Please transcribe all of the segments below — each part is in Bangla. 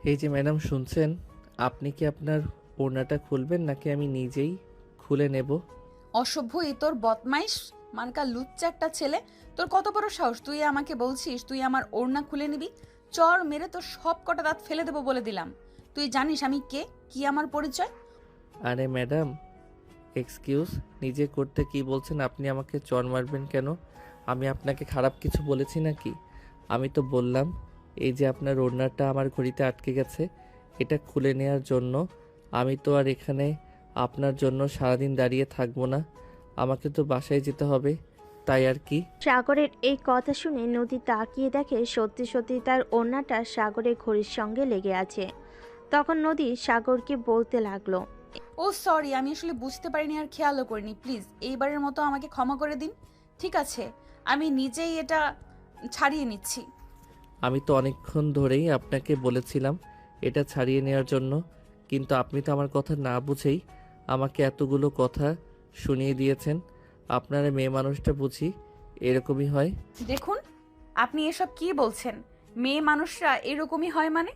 এই যে ম্যাডাম শুনছেন, আপনি কি আপনার ওড়নাটা খুলবেন নাকি আমি নিজেই খুলে নেব? অসভ্য, এ তোর বদমাইশ মার্কা লুচ্চা একটা ছেলে। তোর কত বড় সাহস, তুই আমাকে বলছিস তুই আমার ওড়না খুলে নিবি? চর মেরে তোর সব কটা দাঁত ফেলে দেবো বলে দিলাম। তুই জানিস আমি কে, কি আমার পরিচয়? আরে ম্যাডাম, এক্সকিউজ, নিজে করতে কি বলছেন? আপনি আমাকে চড় মারবেন কেন? আমি আপনাকে খারাপ কিছু বলেছি নাকি? আমি তো বললাম এই যে আপনার ওড়নাটা আমার ঘড়িতে আটকে গেছে, এটা খুলে নেওয়ার জন্য। আমি তো আর এখানে আপনার জন্য সারাদিন দাঁড়িয়ে থাকবো না, আমাকে তো বাসায় যেতে হবে, তাই আর কি। সাগরের এই কথা শুনে নদী তাকিয়ে দেখে সত্যি সত্যি তার ওড়নাটা সাগরের ঘড়ির সঙ্গে লেগে আছে। তখন নদী সাগরকে বলতে লাগলো, ও সরি, আমি আসলে বুঝতে পারিনি আর খেয়ালও করিনি। প্লিজ এইবারের মতো আমাকে ক্ষমা করে দিন। ঠিক আছে, আমি নিজেই এটা ছাড়িয়ে নিচ্ছি। আমি তো অনেকক্ষণ ধরেই আপনাকে বলেছিলাম এটা ছাড়িয়ে নেওয়ার জন্য, কিন্তু আপনি তো আমার কথা না বুঝেই আমাকে এতগুলো কথা শুনিয়ে দিয়েছেন। আপনারা মেয়ে মানুষটা বুঝি এরকমই হয়। দেখুন, আপনি এসব কি বলছেন? মেয়ে মানুষরা এরকমই হয় মানে?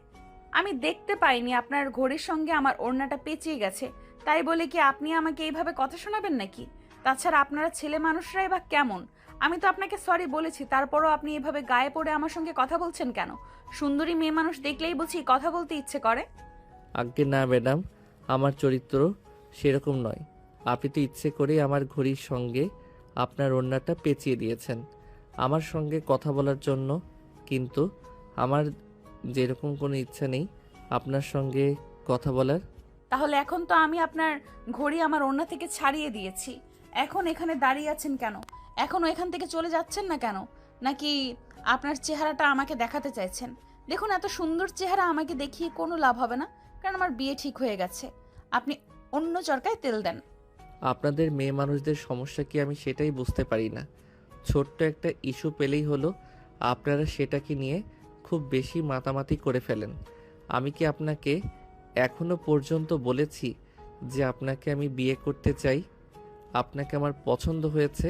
আমি দেখতে পাইনি আপনার ঘড়ির সঙ্গে আমার ওড়নাটা পেঁচিয়ে গেছে, তাই বলে কি আপনি আমাকে এইভাবে কথা শোনাবেন নাকি? তাছাড়া আপনারা ছেলে মানুষরাই বা কেমন? আমি তো আপনাকে সরি বলেছি, তারপরও আপনি এভাবে গায়ে পড়ে আমার সঙ্গে কথা বলছেন কেন? সুন্দরী মেয়ে মানুষ দেখলেই বুঝি কথা বলতে ইচ্ছে করে। আজ্ঞে না ম্যাডাম, আমার চরিত্র সেরকম নয়। আপনি তো ইচ্ছে করেই আমার ঘড়ির সঙ্গে আপনার ওড়নাটা পেঁচিয়ে দিয়েছেন আমার সঙ্গে কথা বলার জন্য, কিন্তু আমার যেরকম কোনো ইচ্ছা নেই আপনার সঙ্গে কথা বলার। তাহলে এখন তো আমি আপনার ঘড়ি আমার ওড়না থেকে ছাড়িয়ে দিয়েছি, এখন এখানে দাঁড়িয়ে আছেন কেন? এখনও এখান থেকে চলে যাচ্ছেন না কেন? নাকি আপনার চেহারাটা আমাকে দেখাতে চাইছেন? দেখুন, এত সুন্দর চেহারা আমাকে দেখিয়ে কোনো লাভ হবে না, কারণ আমার বিয়ে ঠিক হয়ে গেছে। আপনি অন্য চরকায় তেল দেন। আপনাদের মেয়ে মানুষদের সমস্যা কি আমি সেটাই বুঝতে পারি না। ছোট্ট একটা ইস্যু পেলেই হলো আপনারা সেটাকে নিয়ে খুব বেশি মাতামাতি করে ফেলেন। আমি কি আপনাকে এখনো পর্যন্ত বলেছি যে আপনাকে আমি বিয়ে করতে চাই, আপনাকে আমার পছন্দ হয়েছে?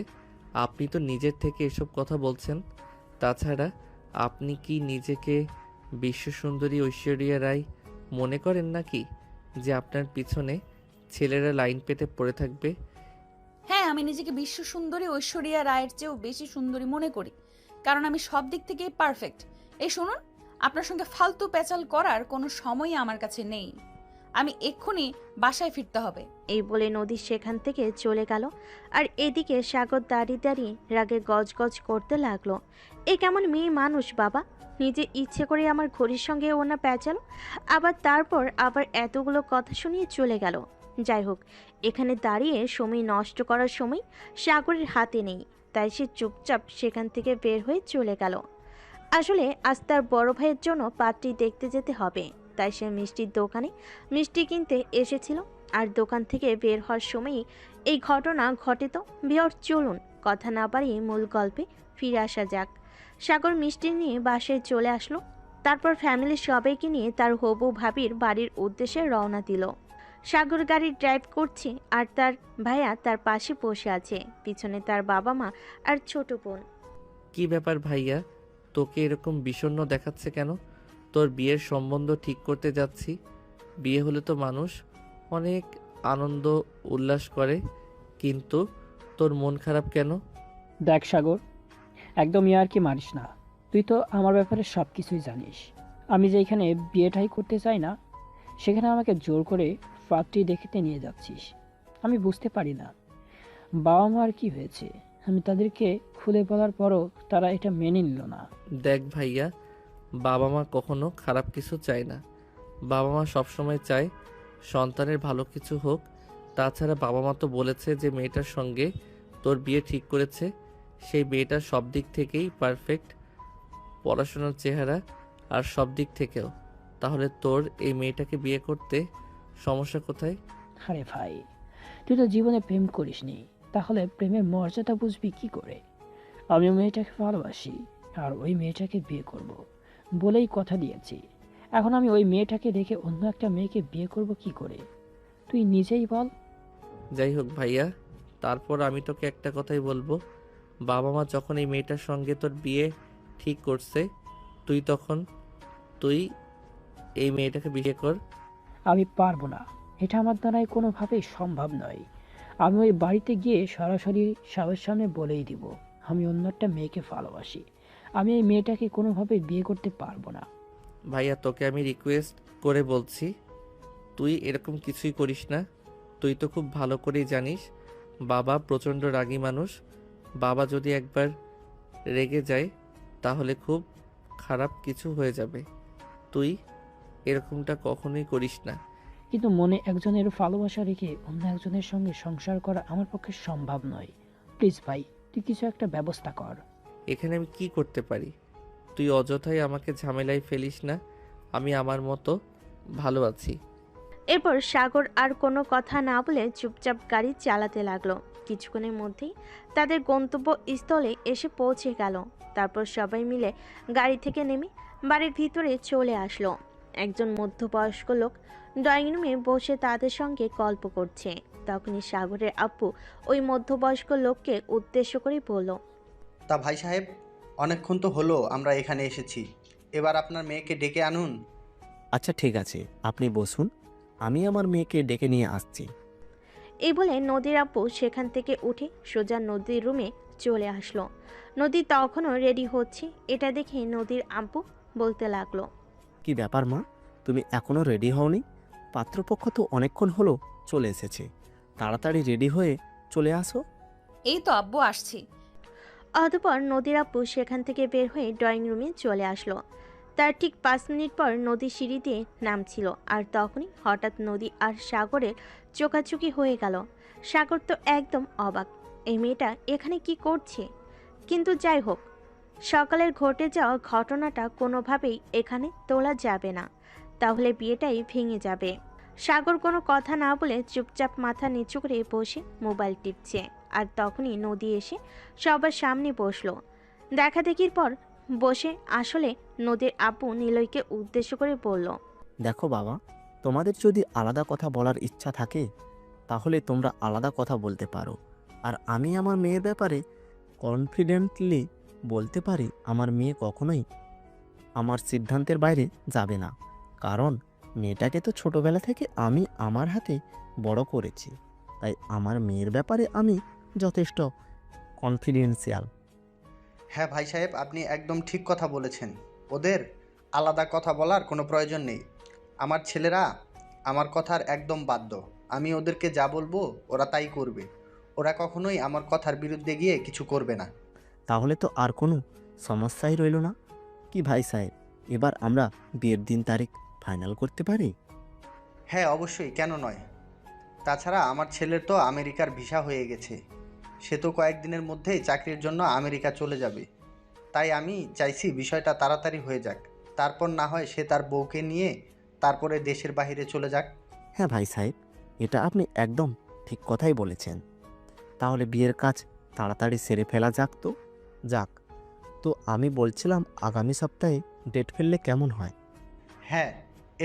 আপনি তো নিজের থেকে এসব কথা বলছেন। তাছাড়া আপনি কি নিজেকে বিশ্বসুন্দরী ঐশ্বরিয়া রায় মনে করেন নাকি, যে আপনার পিছনে ছেলেরা লাইন পেতে পড়ে থাকবে? হ্যাঁ, আমি নিজেকে বিশ্ব সুন্দরী ঐশ্বরিয়া রায়ের চেয়েও বেশি সুন্দরী মনে করি, কারণ আমি সব দিক থেকেই পারফেক্ট। এই শুনুন, আপনার সঙ্গে ফালতু প্যাচাল করার কোনো সময়ই আমার কাছে নেই। আমি এক্ষুনি বাসায় ফিরতে হবে। এই বলে নদী সেখান থেকে চলে গেল। আর এদিকে সাগর দাঁড়িয়ে দাঁড়িয়ে রাগে গজগজ করতে লাগলো, এ কেমন মেয়ে মানুষ বাবা, নিজে ইচ্ছে করে আমার ঘড়ির সঙ্গে ওনা প্যাঁচালো, তারপর আবার এতগুলো কথা শুনিয়ে চলে গেল। যাই হোক, এখানে দাঁড়িয়ে সময় নষ্ট করার সময় সাগরের হাতে নেই, তাই সে চুপচাপ সেখান থেকে বের হয়ে চলে গেল। আসলে আজ তার বড় ভাইয়ের জন্য পাত্রী দেখতে যেতে হবে, তাই সে মিষ্টির দোকানে মিষ্টি কিনতে এসেছিল। আর দোকান থেকে বের হওয়ার সময়ই এই ঘটনা ঘটে। তো বিয়র, চলুন কথা না বাড়িয়ে মূল গল্পে ফিরে আসা যাক। সাগর মিষ্টি নিয়ে বাসায় চলে আসলো। তারপর ফ্যামিলির সবাইকে নিয়ে তার হবু ভাবির বাড়ির উদ্দেশ্যে রওনা দিল। সাগর গাড়ি ড্রাইভ করছে আর তার ভাইয়া তার পাশে বসে আছে, পিছনে তার বাবা মা আর ছোট বোন। কি ব্যাপার ভাইয়া, তোকে এরকম বিষণ্ণ দেখাচ্ছে কেন? তোর বিয়ের সম্বন্ধ ঠিক করতে যাচ্ছি। বিয়ে হলে তো মানুষ অনেক আনন্দ উল্লাস করে, কিন্তু তোর মন খারাপ কেন? দেখ সাগর, একদম ইয়ার্কি মারিস না। তুই তো আমার ব্যাপারে সব কিছুই জানিস। আমি যেখানে বিয়েটাই করতে চাই না, সেখানে আমাকে জোর করে পাত্রী দেখতে নিয়ে যাচ্ছিস। আমি বুঝতে পারি না বাবা মার কি হয়েছে। আমি তাদেরকে খুলে বলার পরও তারা এটা মেনে নিল না। দেখ ভাইয়া, বাবা মা কখনো খারাপ কিছু চায় না। বাবা মা সবসময় চায় সন্তানের ভালো কিছু হোক। তাছাড়া বাবা মা তো বলেছে যে মেয়েটার সঙ্গে তোর বিয়ে ঠিক করেছে, সেই মেয়েটা সব দিক থেকেই পারফেক্ট, পড়াশোনার, চেহারা আর সব দিক থেকেও। তাহলে তোর এই মেয়েটাকে বিয়ে করতে সমস্যা কোথায়? আরে ভাই, তুই তো জীবনে প্রেম করিসনি, তাহলে প্রেমের মর্যাদা বুঝবি কি করে? আমি ওই মেয়েটাকে ভালোবাসি, আর ওই মেয়েটাকে বিয়ে করব বলেই কথা দিয়েছি। এখন আমি ওই মেয়েটাকে রেখে অন্য একটা মেয়েকে বিয়ে করব কি করে? তুই নিজেই বল। যাই হোক ভাইয়া, তারপর আমি তোকে একটা কথাই বলবো, বাবা মা যখন এই মেয়েটার সঙ্গে তোর বিয়ে ঠিক করছে, তুই তখন তুই এই মেয়েটাকে বিয়ে কর। আমি পারবো না, এটা আমার দ্বারাই কোনোভাবেই সম্ভব নয়। আমি ওই বাড়িতে গিয়ে সরাসরি সবার সামনে বলেই দিব আমি অন্য একটা মেয়েকে ভালোবাসি। আমি এই মেয়েটাকে কোনোভাবে বিয়ে করতে পারবো না। ভাইয়া তোকে আমি রিকোয়েস্ট করে বলছি, তুই এরকম কিছুই করিস না। তুই তো খুব ভালো করেই জানিস বাবা প্রচণ্ড রাগী মানুষ। বাবা যদি একবার রেগে যায় তাহলে খুব খারাপ কিছু হয়ে যাবে। তুই এরকমটা কখনোই করিস না। কিন্তু মনে একজনের ভালোবাসা রেখে অন্য একজনের সঙ্গে সংসার করা আমার পক্ষে সম্ভব নয়। প্লিজ ভাই, তুই কিছু একটা ব্যবস্থা কর। এখানে আমি কি করতে পারি? তুই অযথাই আমাকে ঝামেলায় ফেলিস না। আমি আমার মতো ভালো আছি। এরপর সাগর আর কোনো কথা না বলে চুপচাপ গাড়ি চালাতে লাগলো। কিছুক্ষণের মধ্যেই তাদের গন্তব্যস্থলে এসে পৌঁছে গেল। তারপর সবাই মিলে গাড়ি থেকে নেমে বাড়ির ভিতরে চলে আসলো। একজন মধ্যবয়স্ক লোক ড্রয়িং রুমে বসে তাদের সঙ্গে গল্প করছে। তখনই সাগরের আব্বু ওই মধ্যবয়স্ক লোককে উদ্দেশ্য করে বলল, তা ভাই সাহেব, অনেকক্ষণ তো হলো আমরা এখানে এসেছি, এবার আপনার মেয়েকে ডেকে আনুন। আচ্ছা ঠিক আছে, আপনি বসুন, আমি আমার মেয়েকে ডেকে নিয়ে আসছি। এই বলে নদীর আব্বু সেখান থেকে উঠে সোজা নদীর রুমে চলে আসলো। নদী তখনও রেডি হচ্ছে। এটা দেখে নদীর আব্বু বলতে লাগলো, কি ব্যাপার মা, তুমি এখনো রেডি হওনি? পাত্রপক্ষ তো অনেকক্ষণ হলো চলে এসেছে, তাড়াতাড়ি রেডি হয়ে চলে আসো। এই তো আব্বু আসছি। অতঃপর নদীর আব্বু সেখান থেকে বের হয়ে ড্রয়িং রুমে চলে আসলো। তার ঠিক 5 মিনিট পর নদী সিঁড়ি দিয়ে নামছিল। আর তখনই হঠাৎ নদী আর সাগরের চোখাচোখি হয়ে গেল। সাগর তো একদম অবাক, এই মেয়েটা এখানে কি করছে। কিন্তু যাই হোক, সকালের ঘটে যাওয়া ঘটনাটা কোনোভাবেই এখানে তোলা যাবে না, তাহলে বিয়েটাই ভেঙে যাবে। সাগর কোনো কথা না বলে চুপচাপ মাথা নিচু করে বসে মোবাইল টিপছে। আর তখনই নদী এসে সবার সামনে বসলো। দেখাদেখির পর বসে আসলে নদীর আব্বু নিলয়কে উদ্দেশ্য করে বলল, দেখো বাবা, তোমাদের যদি আলাদা কথা বলার ইচ্ছা থাকে তাহলে তোমরা আলাদা কথা বলতে পারো। আর আমি আমার মেয়ের ব্যাপারে কনফিডেন্টলি বলতে পারি আমার মেয়ে কখনোই আমার সিদ্ধান্তের বাইরে যাবে না। কারণ মেয়েটাকে তো ছোটবেলা থেকে আমি আমার হাতে বড় করেছি, তাই আমার মেয়ের ব্যাপারে আমি যথেষ্ট কনফিডেন্সিয়াল। হ্যাঁ ভাই সাহেব, আপনি একদম ঠিক কথা বলেছেন। ওদের আলাদা কথা বলার কোনো প্রয়োজন নেই। আমার ছেলেরা আমার কথার একদম বাধ্য। আমি ওদেরকে যা বলবো ওরা তাই করবে। ওরা কখনোই আমার কথার বিরুদ্ধে গিয়ে কিছু করবে না। তাহলে তো আর কোনো সমস্যাই রইল না। কি ভাই সাহেব, এবার আমরা বিয়ের দিন তারিখ ফাইনাল করতে পারি? হ্যাঁ অবশ্যই, কেন নয়। তাছাড়া আমার ছেলের তো আমেরিকার ভিসা হয়ে গেছে, সে তো কয়েকদিনের মধ্যেই চাকরির জন্য আমেরিকা চলে যাবে। তাই আমি চাইছি বিষয়টা তাড়াতাড়ি হয়ে যাক, তারপর না হয় সে তার বউকে নিয়ে তারপরে দেশের বাইরে চলে যাক। হ্যাঁ ভাই সাহেব, এটা আপনি একদম ঠিক কথাই বলেছেন। তাহলে বিয়ের কাজ তাড়াতাড়ি সেরে ফেলা যাক তো। যাক, তো আমি বলছিলাম আগামী সপ্তাহে ডেট ফেললে কেমন হয়? হ্যাঁ,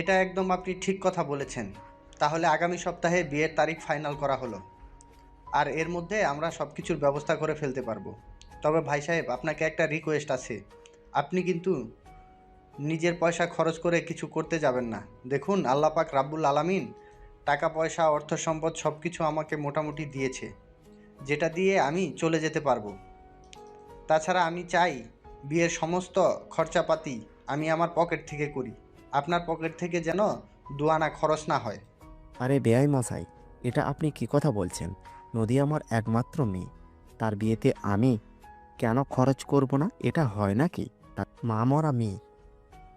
এটা একদম আপনি ঠিক কথা বলেছেন। তাহলে আগামী সপ্তাহে বিয়ের তারিখ ফাইনাল করা হলো। আর এর মধ্যে আমরা সব কিছুর ব্যবস্থা করে ফেলতে পারবো। তবে ভাই সাহেব, আপনাকে একটা রিকোয়েস্ট আছে। আপনি কিন্তু নিজের পয়সা খরচ করে কিছু করতে যাবেন না। দেখুন, আল্লাহ পাক রাব্বুল আলামিন টাকা পয়সা অর্থ সম্পদ সব কিছু আমাকে মোটামুটি দিয়েছে, যেটা দিয়ে আমি চলে যেতে পারবো। তাছাড়া আমি চাই বিয়ের সমস্ত খরচাপাতি আমি আমার পকেট থেকে করি। আপনার পকেট থেকে যেন দুয়ানা খরচ না হয়। আরে বেয়াই মশাই, এটা আপনি কি কথা বলছেন? নদী আমার একমাত্র মেয়ে, তার বিয়েতে আমি কেন খরচ করব না? এটা হয় নাকি? তার মা মরা মেয়ে,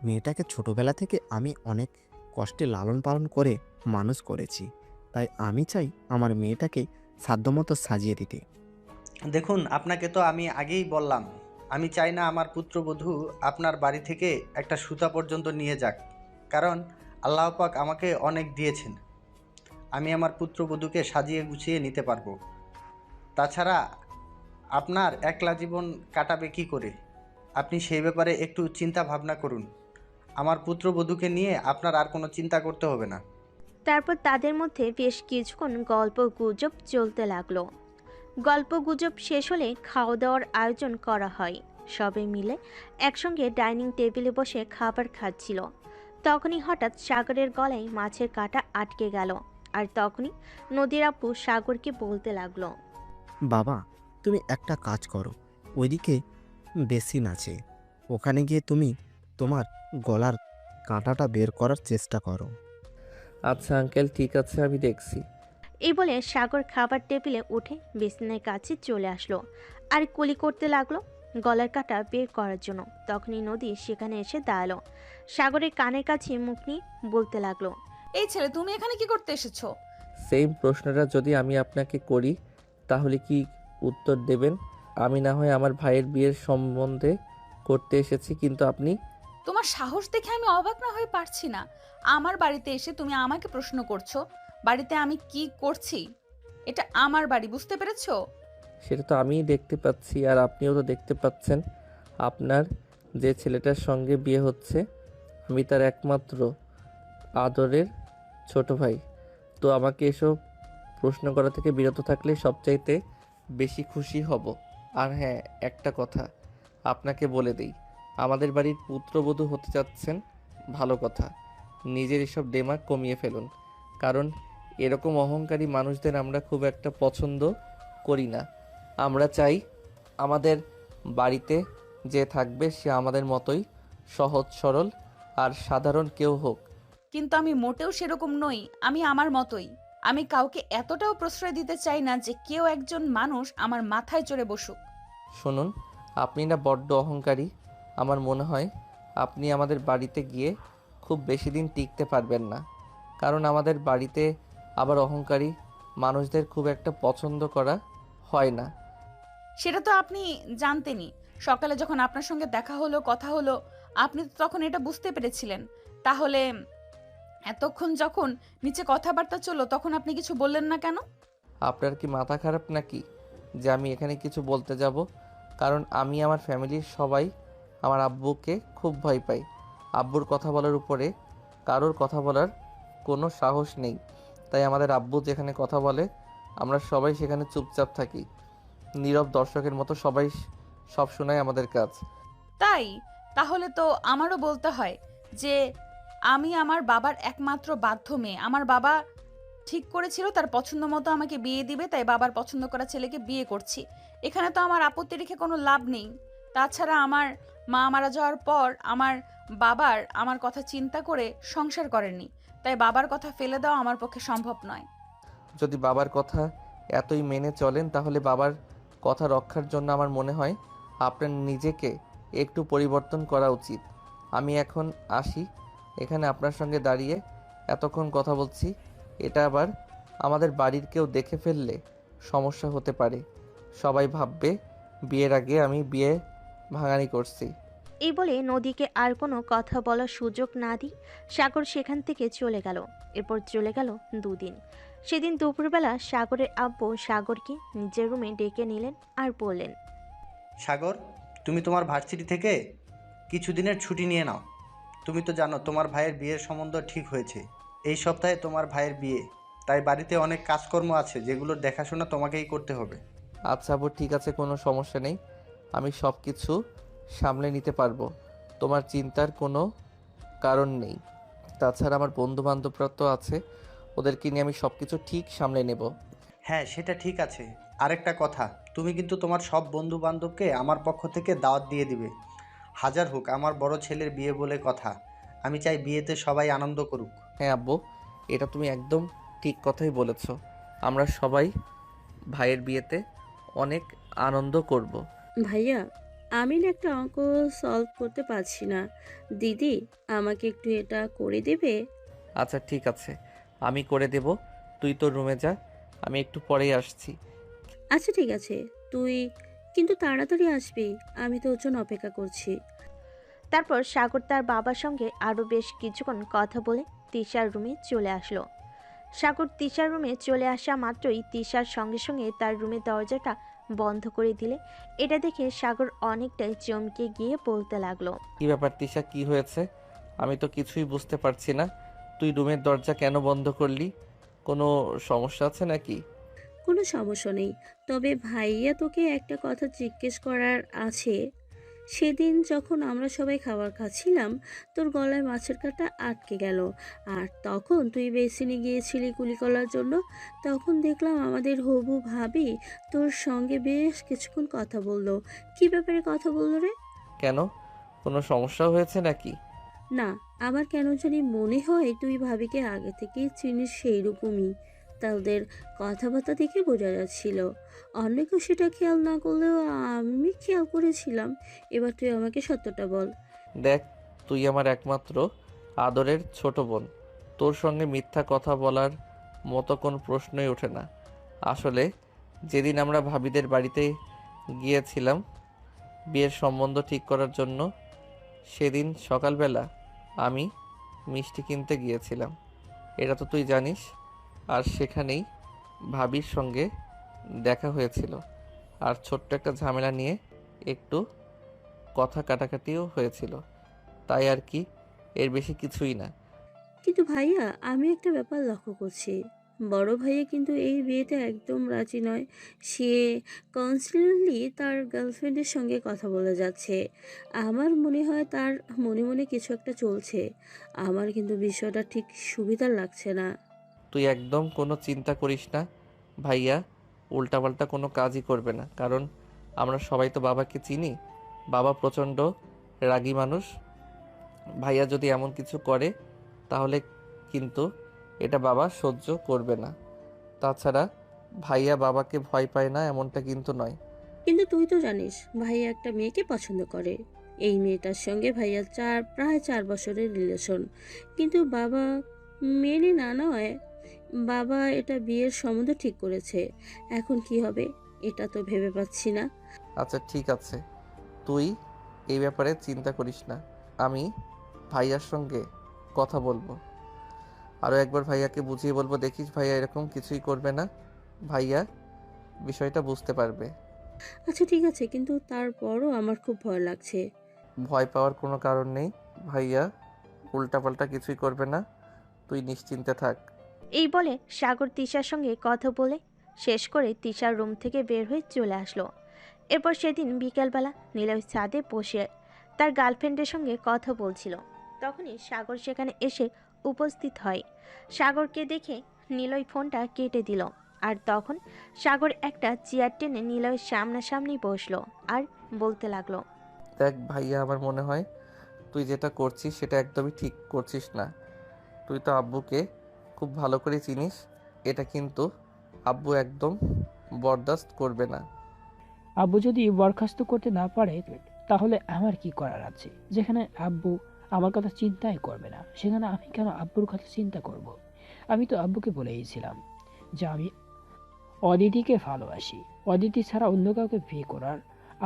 মেয়েটাকে ছোটবেলা থেকে আমি অনেক কষ্টে লালন পালন করে মানুষ করেছি, তাই আমি চাই আমার মেয়েটাকে সাধ্যমতো সাজিয়ে দিতে। দেখুন, আপনাকে তো আমি আগেই বললাম, আমি চাই না আমার পুত্রবধূ আপনার বাড়ি থেকে একটা সুতা পর্যন্ত নিয়ে যাক। কারণ আল্লাহ পাক আমাকে অনেক দিয়েছেন, আমি আমার পুত্রবধূকে সাজিয়ে গুছিয়ে নিতে পারবো। তাছাড়া আপনার একলা জীবন কাটাবে কি করে, আপনি সেই ব্যাপারে একটু চিন্তা ভাবনা করুন। আমার পুত্রবধূকে নিয়ে আপনার আর কোনো চিন্তা করতে হবে না। তারপর তাদের মধ্যে বেশ কিছুক্ষণ গল্প গুজব চলতে লাগলো। গল্প গুজব শেষ হলে খাওয়া দাওয়ার আয়োজন করা হয়। সবাই মিলে একসঙ্গে ডাইনিং টেবিলে বসে খাবার খাচ্ছিল। তখনই হঠাৎ সাগরের গলায় মাছের কাঁটা আটকে গেল। আর তখনই নদীর আপু সাগরকে বলতে লাগলো, বাবা, তুমি একটা কাজ করো, ওইদিকে বেসিন আছে, ওখানে গিয়ে তুমি তোমার গলার কাঁটাটা বের করার চেষ্টা করো। আচ্ছা আঙ্কেল, ঠিক আছে, আমি দেখছি। এই বলে সাগর খাবার টেবিলে উঠে বেসিনের কাছে চলে আসলো আর কুলি করতে লাগলো গলার কাঁটা বের করার জন্য। তখনই নদী সেখানে এসে দাঁড়ালো। সাগরের কানের কাছে মুখ নিয়ে বলতে লাগলো, এই ছেলে, তুমি এখানে কি করতে এসেছো? সেম প্রশ্নটা যদি আমি আপনাকে করি তাহলে কি উত্তর দেবেন? আমি না হয় আমার ভাইয়ের বিয়ের সম্বন্ধে করতে এসেছি, কিন্তু আপনি? তোমার সাহস দেখে আমি অবাক না হয়ে পারছি না। আমার বাড়িতে এসে তুমি আমাকে প্রশ্ন করছো বাড়িতে আমি কি করছি। এটা আমার বাড়ি, বুঝতে পেরেছো? সেটা তো আমিই দেখতে পাচ্ছি, আর আপনিও তো দেখতে পাচ্ছেন। আপনার যে ছেলেটার সঙ্গে বিয়ে হচ্ছে আমি তার একমাত্র আদরের ছোট ভাই। তো আমাকে এসব প্রশ্ন করা থেকে বিরত থাকলে সবচাইতে বেশি খুশি হব। আর হ্যাঁ, একটা কথা আপনাকে বলে দেই, আমাদের বাড়ির পুত্রবধূ হতে যাচ্ছেন, ভালো কথা। নিজের এসব ডেমাগ কমিয়ে ফেলুন, কারণ এরকম অহংকারী মানুষদের আমরা খুব একটা পছন্দ করি না। আমরা চাই আমাদের বাড়িতে যে থাকবে সে আমাদের মতোই সহজ সরল আর সাধারণ কেউ হোক। কিন্তু আমি মোটেও সেরকম নই। আমি আমার মতোই। আমি কাউকে এতটাও প্রশ্রয় দিতে চাই না যে কেউ একজন মানুষ আমার মাথায় চড়ে বসুক। শুনুন, আপনি না বড্ড অহংকারী। আমার মনে হয় আপনি আমাদের বাড়িতে গিয়ে খুব বেশি দিন টিকতে পারবেন না, কারণ আমাদের বাড়িতে আবার অহংকারী মানুষদের খুব একটা পছন্দ করা হয় না। সেটা তো আপনি জানতেনই। সকালে যখন আপনার সঙ্গে দেখা হলো, কথা হলো, আপনি তো তখন এটা বুঝতে পেরেছিলেন। তাহলে এতক্ষণ যখন নিচে কথাবার্তা চললো তখন আপনি কিছু বললেন না কেন? আপনার কি মাথা খারাপ নাকি যে আমি এখানে কিছু বলতে যাব? কারণ আমি আমার ফ্যামিলির সবাই আমার আব্বুকে খুব ভয় পাই। আব্বুর কথা বলার উপরে কারোর কথা বলার কোনো সাহস নেই। তাই আমাদের আব্বু যেখানে কথা বলে আমরা সবাই সেখানে চুপচাপ থাকি, নীরব দর্শকের মতো। সবাই সব শোনায় আমাদের কাজ। তাই তাহলে তো আমারও বলতে হয় যে আমি আমার বাবার একমাত্র বাধ্য মেয়ে। আমার বাবা ঠিক করেছিল তার পছন্দ মতো আমাকে বিয়ে দিবে, তাই বাবার পছন্দ করা ছেলেকে বিয়ে করছি। এখানে তো আমার আপত্তি রেখে কোনো লাভ নেই। তাছাড়া আমার মা মারা যাওয়ার পর আমার বাবার আমার কথা চিন্তা করে সংসার করেননি, তাই বাবার কথা ফেলে দেওয়া আমার পক্ষে সম্ভব নয়। যদি বাবার কথা এতই মেনে চলেন তাহলে বাবার কথা রক্ষার জন্য আমার মনে হয় আপনার নিজেকে একটু পরিবর্তন করা উচিত। আমি এখন আসি। এখানে আপনার সঙ্গে দাঁড়িয়ে এতক্ষণ কথা বলছি, এটা আবার আমাদের বাড়ির কেউ দেখে ফেললে সমস্যা হতে পারে। সবাই ভাববে বিয়ের আগে আমি বিয়ে ভাঙানি করছি। এই বলে নদীকে আর কোনো কথা বলার সুযোগ না দিয়ে সাগর সেখান থেকে চলে গেল। এরপর চলে গেল দুদিন। সেদিন দুপুরবেলা সাগরের আব্বু সাগরকে নিজের রুমে ডেকে নিলেন আর বললেন, সাগর, তুমি তোমার ভার্সিটি থেকে কিছুদিনের ছুটি নিয়ে নাও। তুমি তো জানো তোমার ভাইয়ের বিয়ের সম্বন্ধ ঠিক হয়েছে। এই সপ্তাহে তোমার ভাইয়ের বিয়ে, তাই বাড়িতে অনেক কাজকর্ম আছে যেগুলোর দেখাশোনা তোমাকেই করতে হবে। আচ্ছা আব্বু, ঠিক আছে, কোনো সমস্যা নেই। আমি সব কিছু সামলে নিতে পারবো, তোমার চিন্তার কোনো কারণ নেই। তাছাড়া আমার বন্ধু বান্ধবরা তো আছে, ওদেরকে নিয়ে আমি সব কিছু ঠিক সামলে নেব। হ্যাঁ, সেটা ঠিক আছে। আরেকটা কথা, তুমি কিন্তু তোমার সব বন্ধু বান্ধবকে আমার পক্ষ থেকে দাওয়াত দিয়ে দিবে। হাজার হোক আমার বড় ছেলের বিয়ে বলে কথা, আমি চাই বিয়েতে সবাই আনন্দ করুক। হ্যাঁ আব্বু, এটা তুমি একদম ঠিক কথাই বলেছ। আমরা সবাই ভাইয়ের বিয়েতে অনেক আনন্দ করব। ভাইয়া, আমি না একটা অঙ্ক সলভ করতে পারছি না। দিদি, আমাকে একটু এটা করে দেবে? আচ্ছা ঠিক আছে, আমি করে দেব। তুই তোর রুমে যা, আমি একটু পরেই আসছি। আচ্ছা ঠিক আছে, তুই কিন্তু তাড়াতাড়ি আসবি, আমি তোর জন্য অপেক্ষা করছি। তারপর সাগর তার বাবার সঙ্গে আরও বেশ কিছুক্ষণ কথা বলে তিশার রুমে চলে আসলো। সাগর তিশার রুমে চলে আসা মাত্রই তিশার সঙ্গে সঙ্গে তার রুমের দরজাটা বন্ধ করে দিলে এটা দেখে সাগর অনেকটাই চমকে গিয়ে বলতে লাগলো, কি ব্যাপার তিশা, কি হয়েছে? আমি তো কিছুই বুঝতে পারছি না। তুই রুমের দরজা কেন বন্ধ করলি? কোনো সমস্যা আছে নাকি? কোনো সমস্যা নেই, তবে ভাইয়া তোকে একটা কথা জিজ্ঞেস করার আছে। সেদিন যখন আমরা সবাই খাবার খাচ্ছিলাম, তোর গলায় মাছের কাঁটা আটকে গেল, আর তখন তুই বেসিনে গিয়েছিলি কুলি করার জন্য। তখন দেখলাম আমাদের হবু ভাবি তোর সঙ্গে বেশ কিছুক্ষণ কথা বললো। কি ব্যাপারে কথা বললো রে? কেন, কোনো সমস্যা হয়েছে নাকি? না, আমার কেন জানি মনে হয় তুই ভাবিকে আগে থেকেই চিনিস, সেই রকমই তাদের কথাবার্তা দেখে বোঝা যাচ্ছিল। অন্য কেউ সেটা খেয়াল না করলেও আমি খেয়াল করেছিলাম। এবার তুই আমাকে সত্যটা বল। দেখ, তুই আমার একমাত্র আদরের ছোট বোন। তোর সঙ্গে মিথ্যা কথা বলার মতো কোনো প্রশ্নই ওঠে না। আসলে যেদিন আমরা ভাবিদের বাড়িতে গিয়েছিলাম বিয়ের সম্বন্ধ ঠিক করার জন্য, সেদিন সকালবেলা আমি মিষ্টি কিনতে গিয়েছিলাম, এটা তো তুই জানিস। আর সেখানেই ভাবির সঙ্গে দেখা হয়েছিল, আর ছোট্ট একটা ঝামেলা নিয়ে একটু কথা কাটাকাটিও হয়েছিল, তাই আর কি, এর বেশি কিছুই না। কিন্তু ভাইয়া, আমি একটা ব্যাপার লক্ষ্য করছি। বড় ভাইয়া কিন্তু এই বিয়েতে একদম রাজি নয়। সে কনস্ট্যান্টলি তার গার্লফ্রেন্ডের সঙ্গে কথা বলে যাচ্ছে। আমার মনে হয় তার মনে মনে কিছু একটা চলছে। আমার কিন্তু বিষয়টা ঠিক সুবিধার লাগছে না। তুই একদম কোনো চিন্তা করিস না ভাইয়া, উল্টাপাল্টা কোনো কাজই করবে না, কারণ আমরা সবাই তো বাবাকে চিনি। বাবা প্রচণ্ড রাগী মানুষ। ভাইয়া যদি এমন কিছু করে তাহলে কিন্তু এটা বাবা সহ্য করবে না। তাছাড়া ভাইয়া বাবাকে ভয় পায় না এমনটা কিন্তু নয়। কিন্তু তুই তো জানিস ভাইয়া একটা মেয়েকে পছন্দ করে। এই মেয়েটার সঙ্গে ভাইয়ার প্রায় 4 বছরের রিলেশন। কিন্তু বাবা মেনে না নয়, বাবা এটা বিয়ের সম্বন্ধ ঠিক করেছে। এখন কি হবে এটা তো ভেবে পাচ্ছি না। আচ্ছা ঠিক আছে, তুই এই ব্যাপারে চিন্তা করিস না। আমি ভাইয়ার সঙ্গে কথা বলবো, আরও একবার ভাইয়াকে বুঝিয়ে বলবো। দেখিস ভাইয়া এরকম কিছুই করবে না, ভাইয়া বিষয়টা বুঝতে পারবে। আচ্ছা ঠিক আছে, কিন্তু তারপরও আমার খুব ভয় লাগছে। ভয় পাওয়ার কোনো কারণ নেই, ভাইয়া উল্টাপাল্টা কিছুই করবে না, তুই নিশ্চিন্তে থাক। এই বলে সাগর তিশার সঙ্গে কথা বলে শেষ করে তিশার রুম থেকে বের হয়ে চলে আসলো। এরপর সেদিন বিকেলবেলা নিলয় ছাদে বসে তার গার্লফ্রেন্ডের সঙ্গে কথা বলছিল। তখনই সাগর সেখানে এসে উপস্থিত হয়। সাগরকে দেখে নিলয় ফোনটা কেটে দিল। আর তখন সাগর একটা চেয়ার টেনে নিলয়ের সামনাসামনি বসলো আর বলতে লাগলো, দেখ ভাইয়া, আমার মনে হয় তুই যেটা করছিস সেটা একদমই ঠিক করছিস না। তুই তো আব্বুকে খুব ভালো করে চিনিস, এটা কিন্তু আব্বু একদম বরদাস্ত করবে না। আব্বু যদি বরখাস্ত করতে না পারে, তাহলে আমার কি করার আছে? যেখানে আব্বু আমার কথা চিন্তাই করবে না, সেখানে আমি কেন আব্বুর কথা চিন্তা করব? আমি তো আব্বুকে বলেইছিলাম যে আমি অদিতিকে ভালোবাসি। অদিতি ছাড়া অন্য কাউকে বিয়ে করার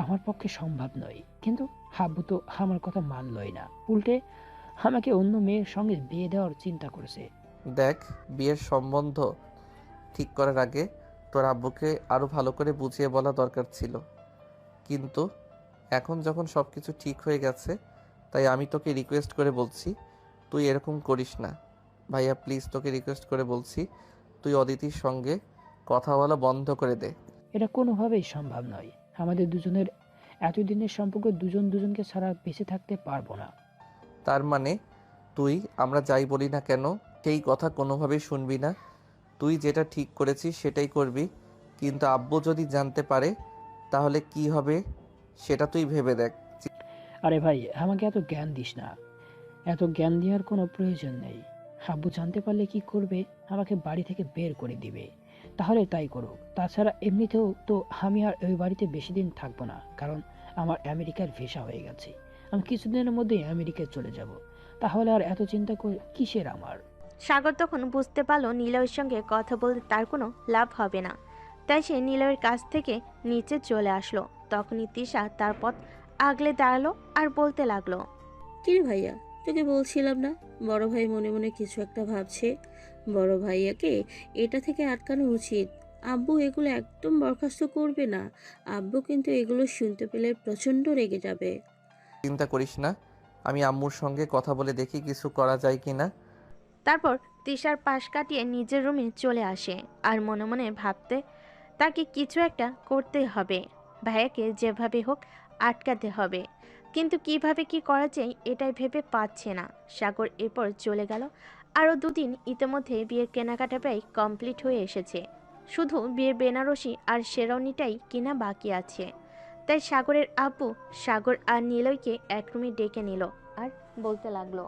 আমার পক্ষে সম্ভব নয়। কিন্তু আব্বু তো আমার কথা মানলই না, উল্টে আমাকে অন্য মেয়ের সঙ্গে বিয়ে দেওয়ার চিন্তা করেছে। দেখ, বিয়ের সম্বন্ধ ঠিক করার আগে তোর আব্বুকে আরও ভালো করে বুঝিয়ে বলা দরকার ছিল, কিন্তু এখন যখন সব কিছু ঠিক হয়ে গেছে, তাই আমি তোকে রিকোয়েস্ট করে বলছি তুই এরকম করিস না। ভাইয়া প্লিজ, তোকে রিকোয়েস্ট করে বলছি, তুই অদিতির সঙ্গে কথা বলা বন্ধ করে দে। এটা কোনোভাবেই সম্ভব নয়। আমাদের দুজনের এতদিনের সম্পর্ক দুজন দুজনকে ছাড়া বেঁচে থাকতে পারবো না। তার মানে তুই আমরা যাই বলি না কেন সেই কথা কোনোভাবেই শুনবি না? তুই যেটা ঠিক করেছিস সেটাই করবি, কিন্তু আব্বু যদি জানতে পারে তাহলে কি হবে সেটা তুই ভেবে দেখ। আরে ভাই, আমাকে এত জ্ঞান দিস না। এত জ্ঞান দেওয়ার কোনো প্রয়োজন নেই। আব্বু জানতে পারলে কি করবে? আমাকে বাড়ি থেকে বের করে দিবে। তাহলে তাই করুক। তাছাড়া এমনিতেও তো আমি আর ওই বাড়িতে বেশি দিন থাকবো না, কারণ আমার আমেরিকার ভিসা হয়ে গেছে। আমি কিছুদিনের মধ্যেই আমেরিকায় চলে যাব। তাহলে আর এত চিন্তা কিসের আমার? সাগর তখন বুঝতে পারলো নিলয়ের সঙ্গে কথা বলতে তার কোনো লাভ হবে না। তাই সে নিলয়ের কাছ থেকে নিচে চলে আসলো। তখনই তিশা তার পথ আগলে দাঁড়ালো আর বলতে লাগলো, কিরে ভাইয়া, তোকে বলছিলাম না বড় ভাই মনে মনে কিছু একটা ভাবছে? বড় ভাইয়াকে এটা থেকে আটকানো উচিত। আব্বু এগুলো একদম বরখাস্ত করবে না। আব্বু কিন্তু এগুলো শুনতে পেলে প্রচন্ড রেগে যাবে। চিন্তা করিস না, আমি আম্মুর সঙ্গে কথা বলে দেখি কিছু করা যায় কি না। তারপর তিশার পাশ কাটিয়ে নিজের রুমে চলে আসে আর মনে মনে ভাবতে তাকে কিছু একটা করতে হবে। ভাইয়াকে যেভাবে হোক আটকাতে হবে। কিন্তু কিভাবে কি করা যায় এটাই ভেবে পাচ্ছে না। সাগর এরপর চলে গেল। আরও দুদিন ইতিমধ্যে বিয়ের কেনাকাটা প্রায় কমপ্লিট হয়ে এসেছে। শুধু বিয়ের বেনারসি আর শেরওয়ানিটাই কিনা বাকি আছে। তাই সাগরের আব্বু সাগর আর নিলয়কে এক রুমে ডেকে নিল আর বলতে লাগলো,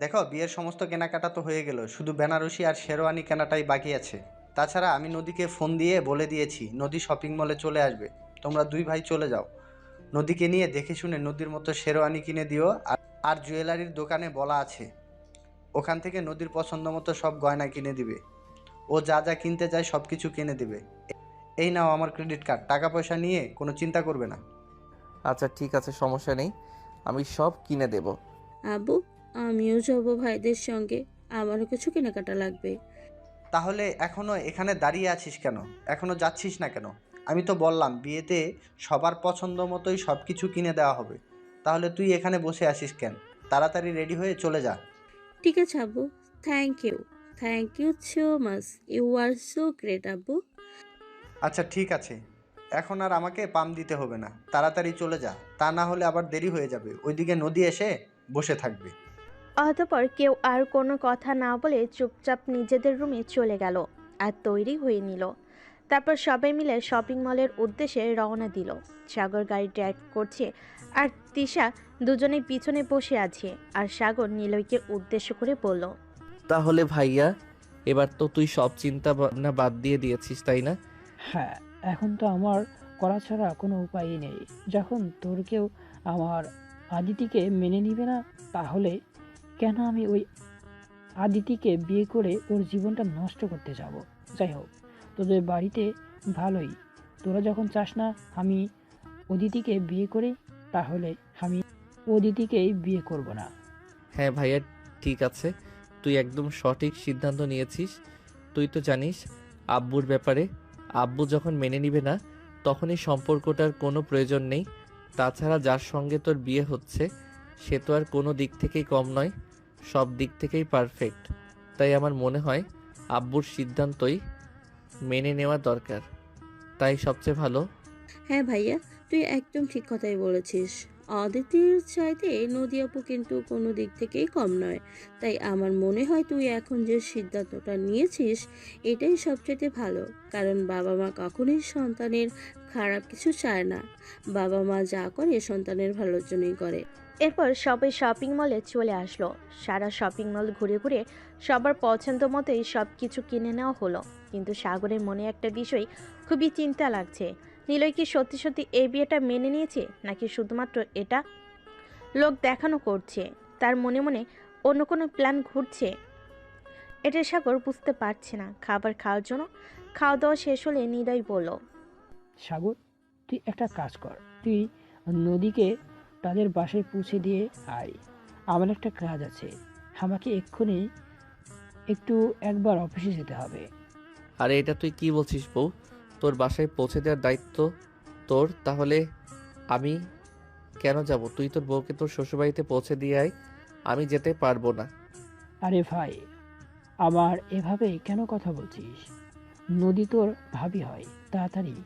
দেখো, বিয়ের সমস্ত কেনাকাটা তো হয়ে গেল, শুধু বেনারসি আর শেরওয়ানি কেনাটাই বাকি আছে। তাছাড়া আমি নদীকে ফোন দিয়ে বলে দিয়েছি নদী শপিং মলে চলে আসবে। তোমরা দুই ভাই চলে যাও, নদীকে নিয়ে দেখে শুনে নদীর মতো শেরওয়ানি কিনে দিও। আর জুয়েলারির দোকানে বলা আছে ওখান থেকে নদীর পছন্দ মতো সব গয়না কিনে দিবে। ও যা যা কিনতে চায় সব কিছু কিনে দিবে। এই নাও আমার ক্রেডিট কার্ড, টাকা পয়সা নিয়ে কোনো চিন্তা করবে না। আচ্ছা ঠিক আছে, সমস্যা নেই, আমি সব কিনে দেব। আব্বু, আমিও যাবো ভাইদের সঙ্গে, আমারও কিছু কেনাকাটা লাগবে। তাহলে এখনো এখানে দাঁড়িয়ে আছিস কেন? এখনো যাচ্ছিস না কেন? আমি তো বললাম বিয়েতে সবার পছন্দ মতোই সব কিছু কিনে দেওয়া হবে। তাহলে তুই এখানে বসে আছিস কেন? তাড়াতাড়ি রেডি হয়ে চলে যা। ঠিক আছে আব্বু, thank you so much, you are so great আব্বু। আচ্ছা ঠিক আছে, এখন আর আমাকে পাম দিতে হবে না, তাড়াতাড়ি চলে যা, তা না হলে আবার দেরি হয়ে যাবে। ওইদিকে নদী এসে বসে থাকবে। অতঃপর কেউ আর কোনো কথা না বলে চুপচাপ নিজেদের রুমে চলে গেল আর তৈরি হয়ে নিল। তারপর সবাই মিলে শপিং মলের উদ্দেশ্যে রওনা দিল। সাগর গাড়ি ড্রাইভ করছে আর তিশা দুজনেই পিছনে বসে আছে। আর সাগর নিলয়কে উদ্দেশ্য করে বলল, তাহলে ভাইয়া, এবার তো তুই সব চিন্তা ভাবনা বাদ দিয়ে দিয়েছিস, তাই না? হ্যাঁ, এখন তো আমার করা ছাড়া কোনো উপায়ই নেই। যখন তোর কেউ আমার আদিতিকে মেনে নিবে না, তাহলে কেন আমি ওই আদিতিকে বিয়ে করে ওর জীবনটা নষ্ট করতে যাব? যাই হোক, তোদের বাড়িতে ভালোই, তোরা যখন চাস না আমি অদিতিকে বিয়ে করি, তাহলে আমি অদিতিকেই বিয়ে করব না। হ্যাঁ ভাইয়া, ঠিক আছে, তুই একদম সঠিক সিদ্ধান্ত নিয়েছিস। তুই তো জানিস আব্বুর ব্যাপারে, আব্বু যখন মেনে নিবে না তখনই সম্পর্কটার কোনো প্রয়োজন নেই। তাছাড়া যার সঙ্গে তোর বিয়ে হচ্ছে সে তো আর কোনো দিক থেকেই কম নয়, সব দিক থেকেই পারফেক্ট। তাই আমার মনে হয় আব্বুর সিদ্ধান্তই মেনে নেওয়া দরকার, তাই সবচেয়ে ভালো। হ্যাঁ ভাইয়া, তুই একদম ঠিক কথাই বলেছিস। অদিতির চাইতে নদী আপু কিন্তু কোনো দিক থেকেই কম নয়। তাই আমার মনে হয় তুই এখন যে সিদ্ধান্তটা নিয়েছিস এটাই সবচেয়ে ভালো। কারণ বাবা মা কখনোই সন্তানের খারাপ কিছু চায় না। বাবা মা যা করে সন্তানের ভালোর জন্যই করে। এরপর সবাই শপিং মলে চলে আসলো। সারা শপিং মল ঘুরে ঘুরে সবার পছন্দ মতোই সব কিছু কিনে নেওয়া হলো। কিন্তু সাগরের মনে একটা বিষয় খুবই চিন্তা লাগছে। নিলয় কি সত্যি সত্যি এই বিয়েটা মেনে নিয়েছে, নাকি শুধুমাত্র এটা লোক দেখানো করছে? তার মনে মনে অন্য কোনো প্ল্যান ঘুরছে। এটা সাগর বুঝতে পারছে না। খাবার খাওয়ার জন্য খাওয়া দাওয়া শেষ হলে নিলয় বলল, সাগর, তুই একটা কাজ কর, তুই নদীকে তাদের বাসায় পৌঁছে দিয়ে আয়। আমার একটা কাজ আছে, আমাকে এক্ষুনি একবার অফিসে যেতে হবে। আরে এটা তুই কি বলছিস বউ? তোর বাসায় পৌঁছে দেওয়ার দায়িত্ব তোর, তাহলে আমি কেন যাব? তুই তোর বউকে তোর শ্বশুরবাড়িতে পৌঁছে দিয়ে আয়, আমি যেতে পারবো না। আরে ভাই, আমার এভাবে কেন কথা বলছিস? নদী তোর ভাবি হয়, তাড়াতাড়ি।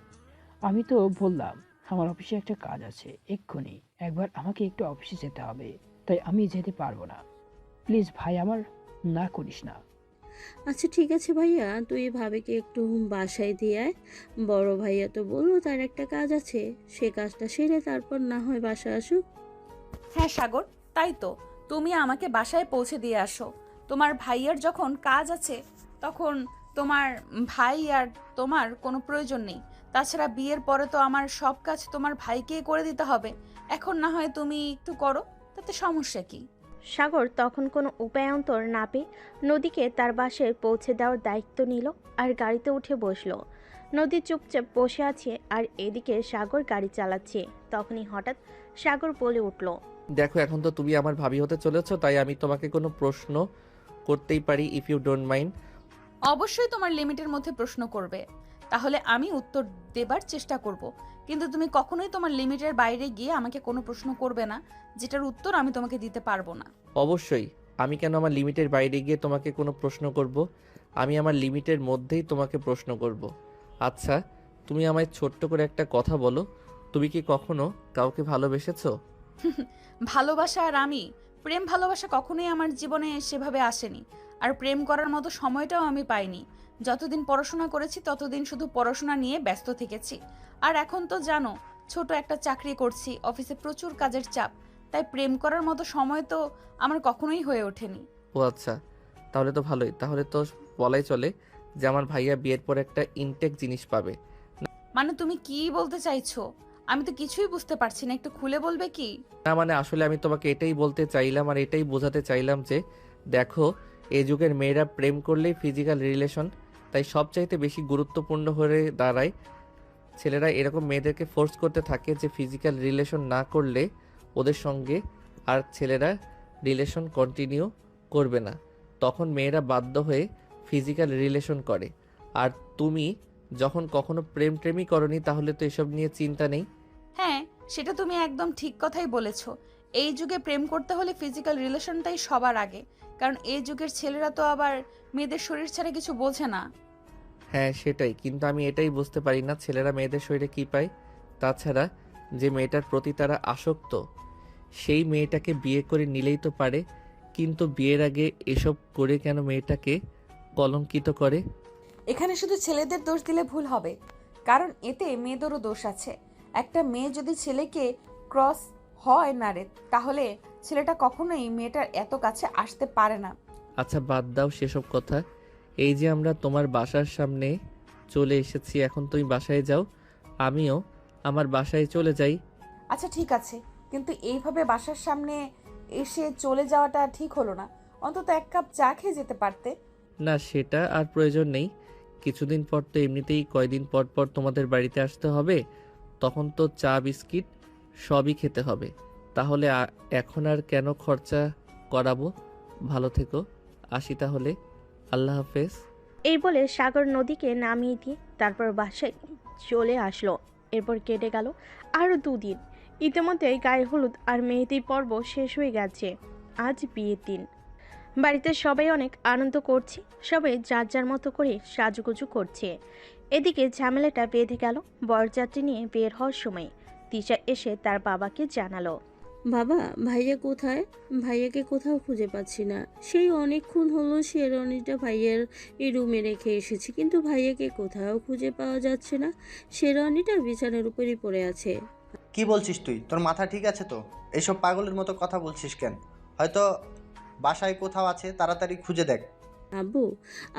আমি তো বললাম আমার অফিসে একটা কাজ আছে, এক্ষুনি একবার আমাকে একটু অফিসে যেতে হবে, তাই আমি যেতে পারবো না। প্লিজ ভাই, আমার না করিস না। আচ্ছা ঠিক আছে ভাইয়া, তুই ভাবিকে একটু বাসায় দিয়ে আয়। বড় ভাইয়া তো বললো তার একটা কাজ আছে, সে কাজটা সেরে তারপর না হয় বাসায় আসুক। হ্যাঁ সাগর, তাই তো, তুমি আমাকে বাসায় পৌঁছে দিয়ে আসো। তোমার ভাইয়ের যখন কাজ আছে তখন তোমার ভাই আর তোমার কোনো প্রয়োজন নেই। তাছাড়া বিয়ের পরে তো আমার সব কাজ তোমার ভাইকেই করে দিতে হবে। এখন না হয় তুমি একটু করো, তাতে সমস্যা কি? সাগর তখন কোনো উপায়ান্তর না পেয়ে নদীকে তার বাসায় পৌঁছে দেওয়ার দায়িত্ব নিল আর গাড়িতে উঠে বসলো। নদী চুপচাপ বসে আছে আর এদিকে সাগর গাড়ি চালাচ্ছে। তখনই হঠাৎ সাগর বলে উঠল, দেখো, এখন তো তুমি আমার ভাবি হতে চলেছো, তাই আমি তোমাকে কোনো প্রশ্ন করতেই পারি, ইফ ইউ ডোন্ট মাইন্ড। অবশ্যই তোমার লিমিটের মধ্যে প্রশ্ন করবে, তাহলে আমি উত্তর দেবার চেষ্টা করব। কিন্তু তুমি কখনোই তোমার লিমিটের বাইরে গিয়ে আমাকে কোনো প্রশ্ন করবে না যেটার উত্তর আমি তোমাকে দিতে পারবো না। অবশ্যই, আমি কেন আমার লিমিটের বাইরে গিয়ে তোমাকে কোনো প্রশ্ন করব? আমি আমার লিমিটের মধ্যেই তোমাকে প্রশ্ন করব। আচ্ছা, তুমি আমায় ছোট্ট করে একটা কথা বলো, তুমি কি কখনো কাউকে ভালোবেসেছো? ভালোবাসা আর আমি, প্রেম ভালোবাসা কখনোই আমার জীবনে সেভাবে আসেনি। আর প্রেম করার মতো সময়টাও আমি পাইনি। যতদিন পড়াশোনা করেছি ততদিন শুধু পড়াশোনা নিয়ে ব্যস্ত থেকেছি। আর এখন তো জানো, ছোট একটা চাকরি করছি, অফিসে প্রচুর কাজের চাপ, তাই প্রেম করার মতো সময় তো আমার কখনোই হয়ে ওঠেনি। ও আচ্ছা, তাহলে তো ভালোই। তাহলে তো বলাই চলে যে আমার ভাইয়া বিয়ের পর একটা ইনটেক জিনিস পাবে। মানে তুমি কি বলতে চাইছো? আমি তো কিছুই বুঝতে পারছি না, একটু খুলে বলবে কি? না মানে আসলে আমি তোমাকে এটাই বলতে চাইলাম আর এটাই বোঝাতে চাইলাম যে দেখো, এই যুগের মেয়েরা প্রেম করলেই ফিজিক্যাল রিলেশন, তাই সবচাইতে বেশি গুরুত্বপূর্ণ হয়ে দাঁড়ায়। ছেলেরা এরকম মেয়েদেরকে ফোর্স করতে থাকে যে ফিজিক্যাল রিলেশন না করলে ওদের সঙ্গে আর ছেলেরা রিলেশন কন্টিনিউ করবে না। তখন মেয়েরা বাধ্য হয়ে ফিজিক্যাল রিলেশন করে। আর তুমি যখন কখনো প্রেমই করনি, তাহলে তো এসব নিয়ে চিন্তা নেই। হ্যাঁ, সেটা তুমি একদম ঠিক কথাই বলেছ। এই যুগে প্রেম করতে হলে ফিজিক্যাল রিলেশনটাই সবার আগে, কারণ এই যুগের ছেলেরা তো আবার মেয়েদের শরীর ছাড়া কিছু বোঝে না। হ্যাঁ সেটাই, কিন্তু আমি এটাই বুঝতে পারি না ছেলেরা মেয়েদের শরীরে কী পায়। তাছাড়া যে মেয়েটার প্রতি তারা আসক্ত, সেই মেয়েটাকে বিয়ে করে নিলেই তো পারে, কিন্তু বিয়ের আগে এসব করে কেন মেয়েটাকে কলঙ্কিত করে? এখানে শুধু ছেলেদের দোষ দিলে ভুল হবে, কারণ এতে মেয়েদেরও দোষ আছে। একটা মেয়ে যদি ছেলেকে ক্রস হয় না রে, তাহলে ছেলেটা কখনোই মেয়েটার এত কাছে আসতে পারে না। আচ্ছা বাদ দাও সেসব কথা। এই যে আমরা তোমার বাসার সামনে চলে এসেছি, এখন তুমি বাসায় যাও, আমিও আমার বাসায় চলে যাই। আচ্ছা ঠিক আছে, কিন্তু এইভাবে বাসার সামনে এসে চলে যাওয়াটা ঠিক হলো না। অন্তত এক কাপ চা খেয়ে যেতে পারতে। না সেটা আর প্রয়োজন নেই, কিছুদিন পর তো এমনিতেই কয়দিন পর পর তোমাদের বাড়িতে আসতে হবে, তখন তো চা বিস্কিট সবই খেতে হবে। তাহলে এখন আর কেন খরচা করাবো? ভালো থেকো, আসি তাহলে, আল্লাহ হাফেজ। এই বলে সাগর নদীকে নামিয়ে দিয়ে তারপর বাসায় চলে আসলো। এরপর কেটে গেল আরও 2 দিন। ইতিমধ্যে গায়ে হলুদ আর মেহেদির পর্ব শেষ হয়ে গেছে। আজ বিয়ের দিন। বাড়িতে সবাই অনেক আনন্দ করছে, সবাই যার যার মতো করে সাজুগুজু করছে। এদিকে ঝামেলাটা বেঁধে গেল বরযাত্রী নিয়ে বের হওয়ার সময়। তিশা এসে তার বাবাকে জানালো, বাবা, ভাইয়া কোথায়? ভাইয়াকে কোথাও খুঁজে পাচ্ছি না। সেই অনেকক্ষণ হলো শেরওয়ানিটা ভাইয়ার এই রুমে রেখে এসেছি, কিন্তু ভাইয়াকে কোথাও খুঁজে পাওয়া যাচ্ছে না। শেরওয়ানিটা বিছানার উপরই পড়ে আছে। কি বলছিস তুই? তোর মাথা ঠিক আছে তো? এইসব পাগলের মতো কথা বলছিস কেন? হয়তো বাসায় কোথাও আছে, তাড়াতাড়ি খুঁজে দেখ। আব্বু,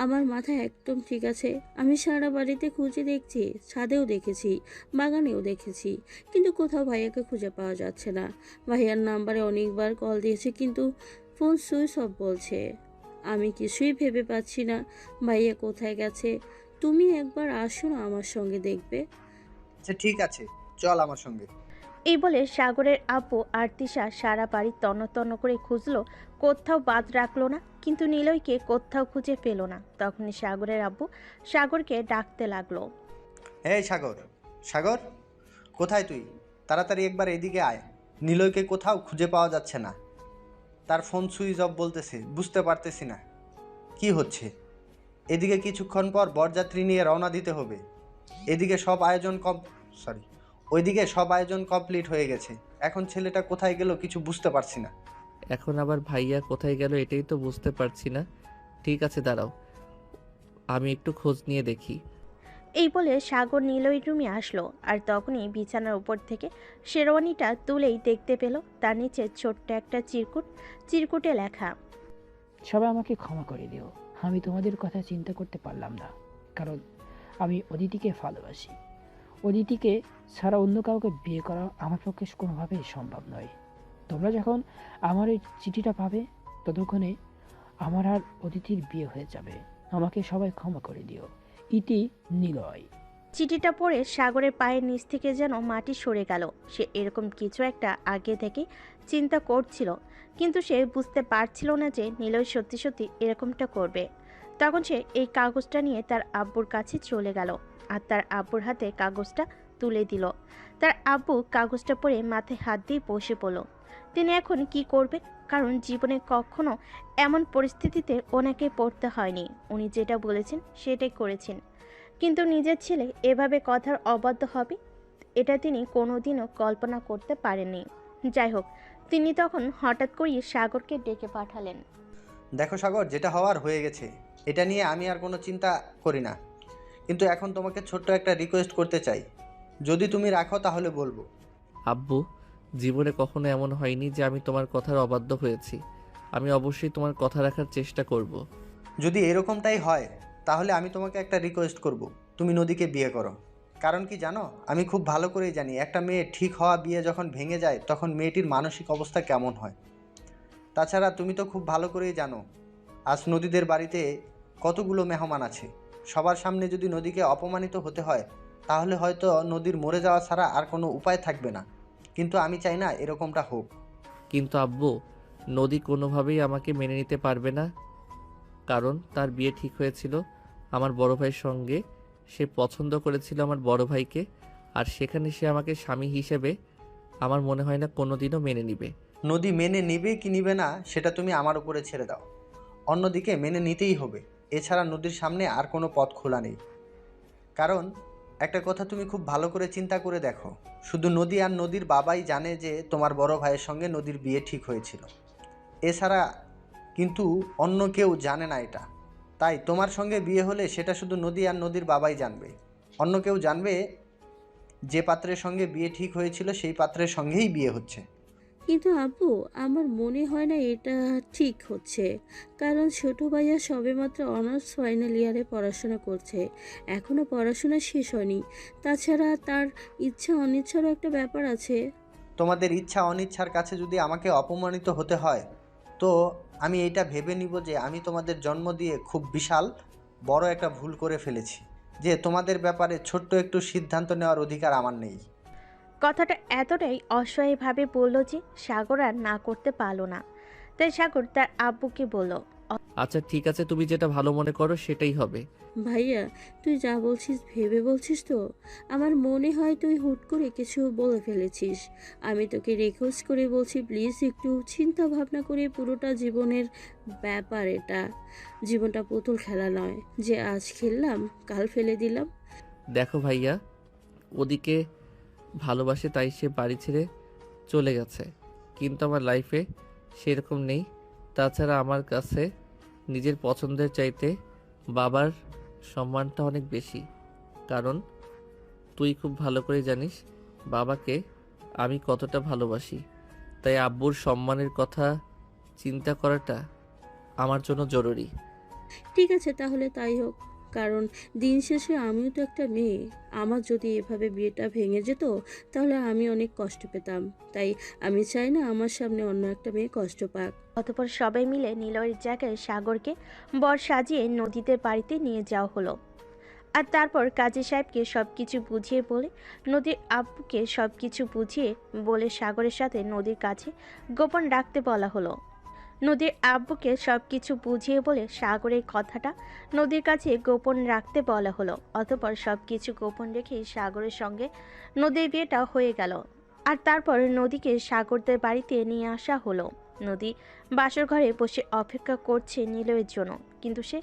আমার মাথা একদম ঠিক আছে। আমি সারা বাড়িতে খুঁজে দেখছি, ছাদেও দেখেছি, বাগানেও দেখেছি, কিন্তু কোথাও ভাইয়াকে খুঁজে পাওয়া যাচ্ছে না। ভাইয়ার নাম্বারে অনেকবার কল দিয়েছে, কিন্তু ফোন সুইচ অফ বলছে। আমি কিছুই ভেবে পাচ্ছি না ভাইয়া কোথায় গেছে। তুমি একবার আসো না আমার সঙ্গে, দেখবে। আচ্ছা ঠিক আছে, চল আমার সঙ্গে। এই বলে সাগরের আব্বু আর তিশা সারা বাড়ি তন্ন তন্ন করে খুঁজলো, কোথাও বাদ রাখলো না, কিন্তু নিলয়কে কোথাও খুঁজে পেল না। তখনই সাগরের আব্বু সাগরকে ডাকতে লাগলো। এই সাগর, সাগর, কোথায় তুই? তাড়াতাড়ি একবার এদিকে আয়। নিলয়কে কোথাও খুঁজে পাওয়া যাচ্ছে না, তার ফোন সুইচ অফ বলতেছে, বুঝতে পারতেছি না কি হচ্ছে। এদিকে কিছুক্ষণ পর বরযাত্রী নিয়ে রওনা দিতে হবে। এদিকে সব আয়োজন ওইদিকে সব আয়োজন কমপ্লিট হয়ে গেছে। এখন ছেলেটা কোথায় গেল কিছু বুঝতে পারছি না। এখন আবার ভাইয়া কোথায় গেল এটাই তো বুঝতে পারছি না। ঠিক আছে দাঁড়াও, আমি একটু খোঁজ নিয়ে দেখি। এই বলে সাগর নিলয়ের রুমে আসলো, আর তখনই বিছানার উপর থেকে শেরওয়ানিটা তুলেই দেখতে পেল তার নিচে ছোট্ট একটা চিরকুটে লেখা, সবাই আমাকে ক্ষমা করে দিও। আমি তোমাদের কথা চিন্তা করতে পারলাম না, কারণ আমি অদিতিকে ভালোবাসি। অদিতিকে ছাড়া অন্য কাউকে বিয়ে করা আমার পক্ষে কোনোভাবেই সম্ভব নয়। তোমরা যখন আমার এই চিঠিটা পাবে, ততক্ষণে আমার আর অদিতির বিয়ে হয়ে যাবে। আমাকে সবাই ক্ষমা করে দিও। ইতি, নিলয়। চিঠিটা পড়ে সাগরের পায়ের নিচ থেকে যেন মাটি সরে গেল। সে এরকম কিছু একটা আগে থেকে চিন্তা করছিল, কিন্তু সে বুঝতে পারছিল না যে নিলয় সত্যি সত্যি এরকমটা করবে। তখন সে এই কাগজটা নিয়ে তার আব্বুর কাছে চলে গেল, আর তার আব্বুর হাতে কাগজটা তুলে দিল। তার আব্বু কাগজটা পড়ে মাথায় হাত দিয়ে বসে পড়ল। তিনি এখন কি করবেন, কারণ জীবনে কখনো এমন পরিস্থিতিতে ওনাকে পড়তে হয়নি। উনি যেটা বলেছেন সেটাই করেছেন, কিন্তু নিজের ছেলে এভাবে কথার অবাধ্য হবে, এটা তিনি কোনোদিনও কল্পনা করতে পারেননি। যাই হোক, তিনি তখন হঠাৎ করেই সাগরকে ডেকে পাঠালেন। দেখো সাগর, যেটা হওয়ার হয়ে গেছে, এটা নিয়ে আমি আর কোনো চিন্তা করি না। কিন্তু এখন তোমাকে ছোট্ট একটা রিকোয়েস্ট করতে চাই, যদি তুমি রাখো তাহলে বলবো। আব্বু, জীবনে কখনো এমন হয়নি যে আমি তোমার কথার অবাধ্য হয়েছি। আমি অবশ্যই তোমার কথা রাখার চেষ্টা করব। যদি এরকমটাই হয় তাহলে আমি তোমাকে একটা রিকোয়েস্ট করব, তুমি নদীকে বিয়ে করো। কারণ কি জানো, আমি খুব ভালো করেই জানি একটা মেয়ে ঠিক হওয়া বিয়ে যখন ভেঙে যায় তখন মেয়েটির মানসিক অবস্থা কেমন হয়। তাছাড়া তুমি তো খুব ভালো করেই জানো আজ নদীদের বাড়িতে কতগুলো মেহমান আছে। সবার সামনে যদি নদীকে অপমানিত হতে হয় তাহলে হয়তো নদীর মরে যাওয়া ছাড়া আর কোনো উপায় থাকবে না। কিন্তু আমি চাই না এরকমটা হোক। কিন্তু আব্বু, নদী কোনোভাবেই আমাকে মেনে নিতে পারবে না, কারণ তার বিয়ে ঠিক হয়েছিল আমার বড় ভাইয়ের সঙ্গে। সে পছন্দ করেছিল আমার বড় ভাইকে, আর সেখানে সে আমাকে স্বামী হিসেবে আমার মনে হয় না কোনোদিনও মেনে নিবে। নদী মেনে নিবে কি নিবে না সেটা তুমি আমার উপরে ছেড়ে দাও, অন্যদিকে মেনে নিতেই হবে। এছাড়া নদীর সামনে আর কোনো পথ খোলা নেই। কারণ একটা কথা তুমি খুব ভালো করে চিন্তা করে দেখো, শুধু নদী আর নদীর বাবাই জানে যে তোমার বড় ভাইয়ের সঙ্গে নদীর বিয়ে ঠিক হয়েছিল। এছাড়া কিন্তু অন্য কেউ জানে না এটা। তাই তোমার সঙ্গে বিয়ে হলে সেটা শুধু নদী আর নদীর বাবাই জানবে। অন্য কেউ জানবে যে পাত্রের সঙ্গে বিয়ে ঠিক হয়েছিল সেই পাত্রের সঙ্গেই বিয়ে হচ্ছে। কিন্তু আব্বু, আমার মনে হয় না এটা ঠিক হচ্ছে। কারণ ছোট ভাইয়া সবেমাত্র অনার্স ফাইনাল ইয়ারে পড়াশোনা করছে, এখনও পড়াশোনা শেষ হয়নি। তাছাড়া তার ইচ্ছা অনিচ্ছারও একটা ব্যাপার আছে। তোমাদের ইচ্ছা অনিচ্ছার কাছে যদি আমাকে অপমানিত হতে হয় তো আমি এইটা ভেবে নিব যে আমি তোমাদের জন্ম দিয়ে খুব বিশাল বড় একটা ভুল করে ফেলেছি, যে তোমাদের ব্যাপারে ছোট্ট একটু সিদ্ধান্ত নেওয়ার অধিকার আমার নেই। কথাটা এতটাই অসহায়ভাবে বলল যে সাগর আর না করতে পারল না। তাই সাগর তার আব্বুকে বলল, আচ্ছা ঠিক আছে, তুমি যেটা ভালো মনে করো সেটাই হবে। ভাইয়া, তুই যা বলছিস ভেবে বলছিস তো? আমার মনে হয় তুই হুট করে কিছু বলে ফেলেছিস। আমি তোকে রিকোয়েস্ট করে বলছি, প্লিজ একটু চিন্তা ভাবনা করে পুরোটা জীবনের ব্যাপার এটা। জীবনটা পুতুল খেলা নয় যে আজ খেললাম কাল ফেলে দিলাম। দেখো ভাইয়া, ওদিকে ভালোবাসে তাই সে বাড়ি ছেড়ে চলে গেছে, কিন্তু আমার লাইফে সেরকম নেই। তাছাড়া আমার কাছে নিজের পছন্দের চাইতে বাবার সম্মানটা অনেক বেশি। কারণ তুই খুব ভালো করে জানিস বাবাকে আমি কতটা ভালোবাসি। তাই আব্বুর সম্মানের কথা চিন্তা করাটা আমার জন্য জরুরি। ঠিক আছে, তাহলে তাই হোক। কারণ দিন শেষে আমিও তো একটা মেয়ে। আমার যদি এভাবে বিয়েটা ভেঙে যেত তাহলে আমি অনেক কষ্ট পেতাম। তাই আমি চাই না আমার সামনে অন্য একটা মেয়ে কষ্ট পাক। অতঃপর সবাই মিলে নিলয়ের জায়গায় সাগরকে বর সাজিয়ে নদীদের বাড়িতে নিয়ে যাওয়া হলো। আর তারপর কাজী সাহেবকে সবকিছু বুঝিয়ে বলে, নদীর আব্বুকে সবকিছু বুঝিয়ে বলে সাগরের সাথে নদীর কাছে গোপন রাখতে বলা হলো। নদীর আব্বুকে সবকিছু বুঝিয়ে বলে সাগরের কথাটা নদীর কাছে গোপন রাখতে বলা হলো। অতঃপর সবকিছু গোপন রেখে সাগরের সঙ্গে নদীর বিয়েটা হয়ে গেল। আর তারপর নদীকে সাগরদের বাড়িতে নিয়ে আসা হলো। নদী বাসর ঘরে বসে অপেক্ষা করছে নিলয়ের জন্য, কিন্তু সে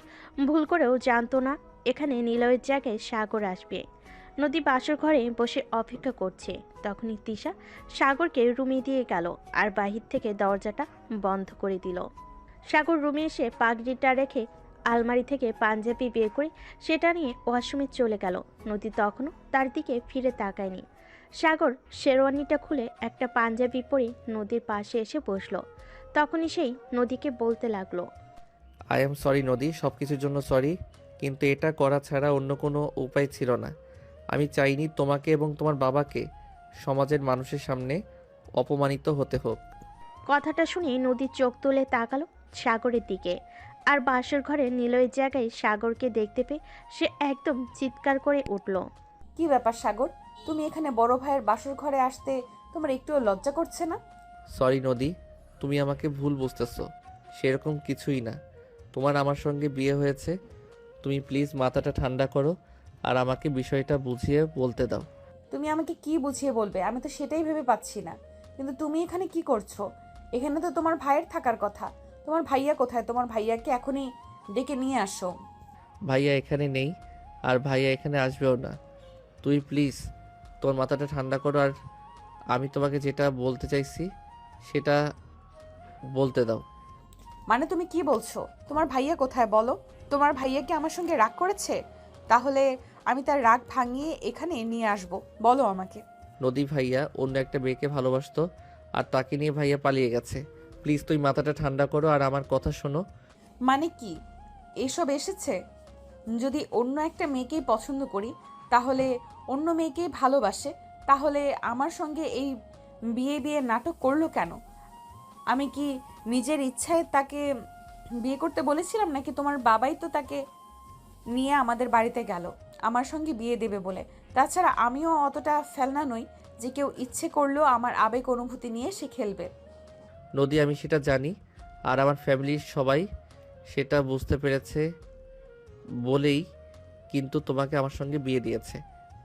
ভুল করেও জানতো না এখানে নিলয়ের জায়গায় সাগর আসবে। নদী বাসর ঘরে বসে অপেক্ষা করছে, তখনই তিশা সাগরকে রুমে দিয়ে গেল আর বাহির থেকে দরজাটা বন্ধ করে দিল। সাগর রুমে এসে পাগড়িটা রেখে আলমারি থেকে পাঞ্জাবি বের করে সেটা নিয়ে ওয়াশরুমে চলে গেল। নদী তখনও তার দিকে ফিরে তাকায়নি। সাগর শেরওয়ানিটা খুলে একটা পাঞ্জাবি পরে নদীর পাশে এসে বসলো। তখনই সেই নদীকে বলতে লাগলো, আই এম সরি নদী, সব কিছুর জন্য সরি, কিন্তু এটা করা ছাড়া অন্য কোনো উপায় ছিল না। আমি চাইনি তোমাকে এবং তোমার বাবাকে সমাজের মানুষের সামনে অপমানিত হতে হোক। কথাটা শুনে নদীর চোখ তুলে তাকালো সাগরের দিকে। আর বাসর ঘরে নিলয়ের জায়গায় সাগরকে দেখতে পেয়ে সে একদম চিৎকার করে উঠল। কি ব্যাপার সাগর, তুমি এখানে বড় ভাইয়ের বাসর ঘরে আসতে তোমার একটুও লজ্জা করছে না? সরি নদী, তুমি আমাকে ভুল বুঝতেছো, সেরকম কিছুই না। তোমার আমার সঙ্গে বিয়ে হয়েছে, তুমি প্লিজ মাথাটা ঠান্ডা করো আর আমাকে বিষয়টা বুঝিয়ে বলতে দাও। তুমি আমাকে কি বুঝিয়ে বলবে, আমি তো সেটাই ভেবে পাচ্ছি না। কিন্তু তুমি এখানে কি করছো? এখানে তো তোমার ভাইয়ের থাকার কথা। তোমার ভাইয়া কোথায়? তোমার ভাইয়াকে এখনই ডেকে নিয়ে আসো। ভাইয়া এখানে নেই, আর ভাইয়া এখানে আসবেও না। তুই প্লিজ তোর মাথাটা ঠান্ডা করো আর আমি তোমাকে যেটা বলতে চাইছি সেটা বলতে দাও। মানে তুমি কি বলছো? তোমার ভাইয়া কোথায় বলো? তোমার ভাইয়া কি আমার সঙ্গে রাগ করেছে? তাহলে আমি তার রাগ ভাঙিয়ে এখানে নিয়ে আসব। বলো আমাকে। নদী ভাইয়া অন্য একটা মেয়েকে ভালোবাসতো আর তাকে নিয়ে ভাইয়া পালিয়ে গেছে। প্লিজ তুই মাথাটা ঠান্ডা করো আর আমার কথা শোনো। মানে কি এসব এসেছে? যদি অন্য একটা মেয়েকেই পছন্দ করি, তাহলে অন্য মেয়েকেই ভালোবাসে, তাহলে আমার সঙ্গে এই বিয়ে বিয়ে নাটক করলো কেন? আমি কি নিজের ইচ্ছায় তাকে বিয়ে করতে বলেছিলাম, নাকি তোমার বাবাই তো তাকে নিয়ে আমাদের বাড়িতে গেল আমার সঙ্গে বিয়ে দেবে বলে? তাছাড়া আমিও অতটা ফেলনা নই যে কেউ ইচ্ছে করলেও আমার আবেগ অনুভূতি নিয়ে সে খেলবে। নদী আমি সেটা জানি আর আমার ফ্যামিলির সবাই সেটা বুঝতে পেরেছে বলেই কিন্তু তোমাকে আমার সঙ্গে বিয়ে দিয়েছে।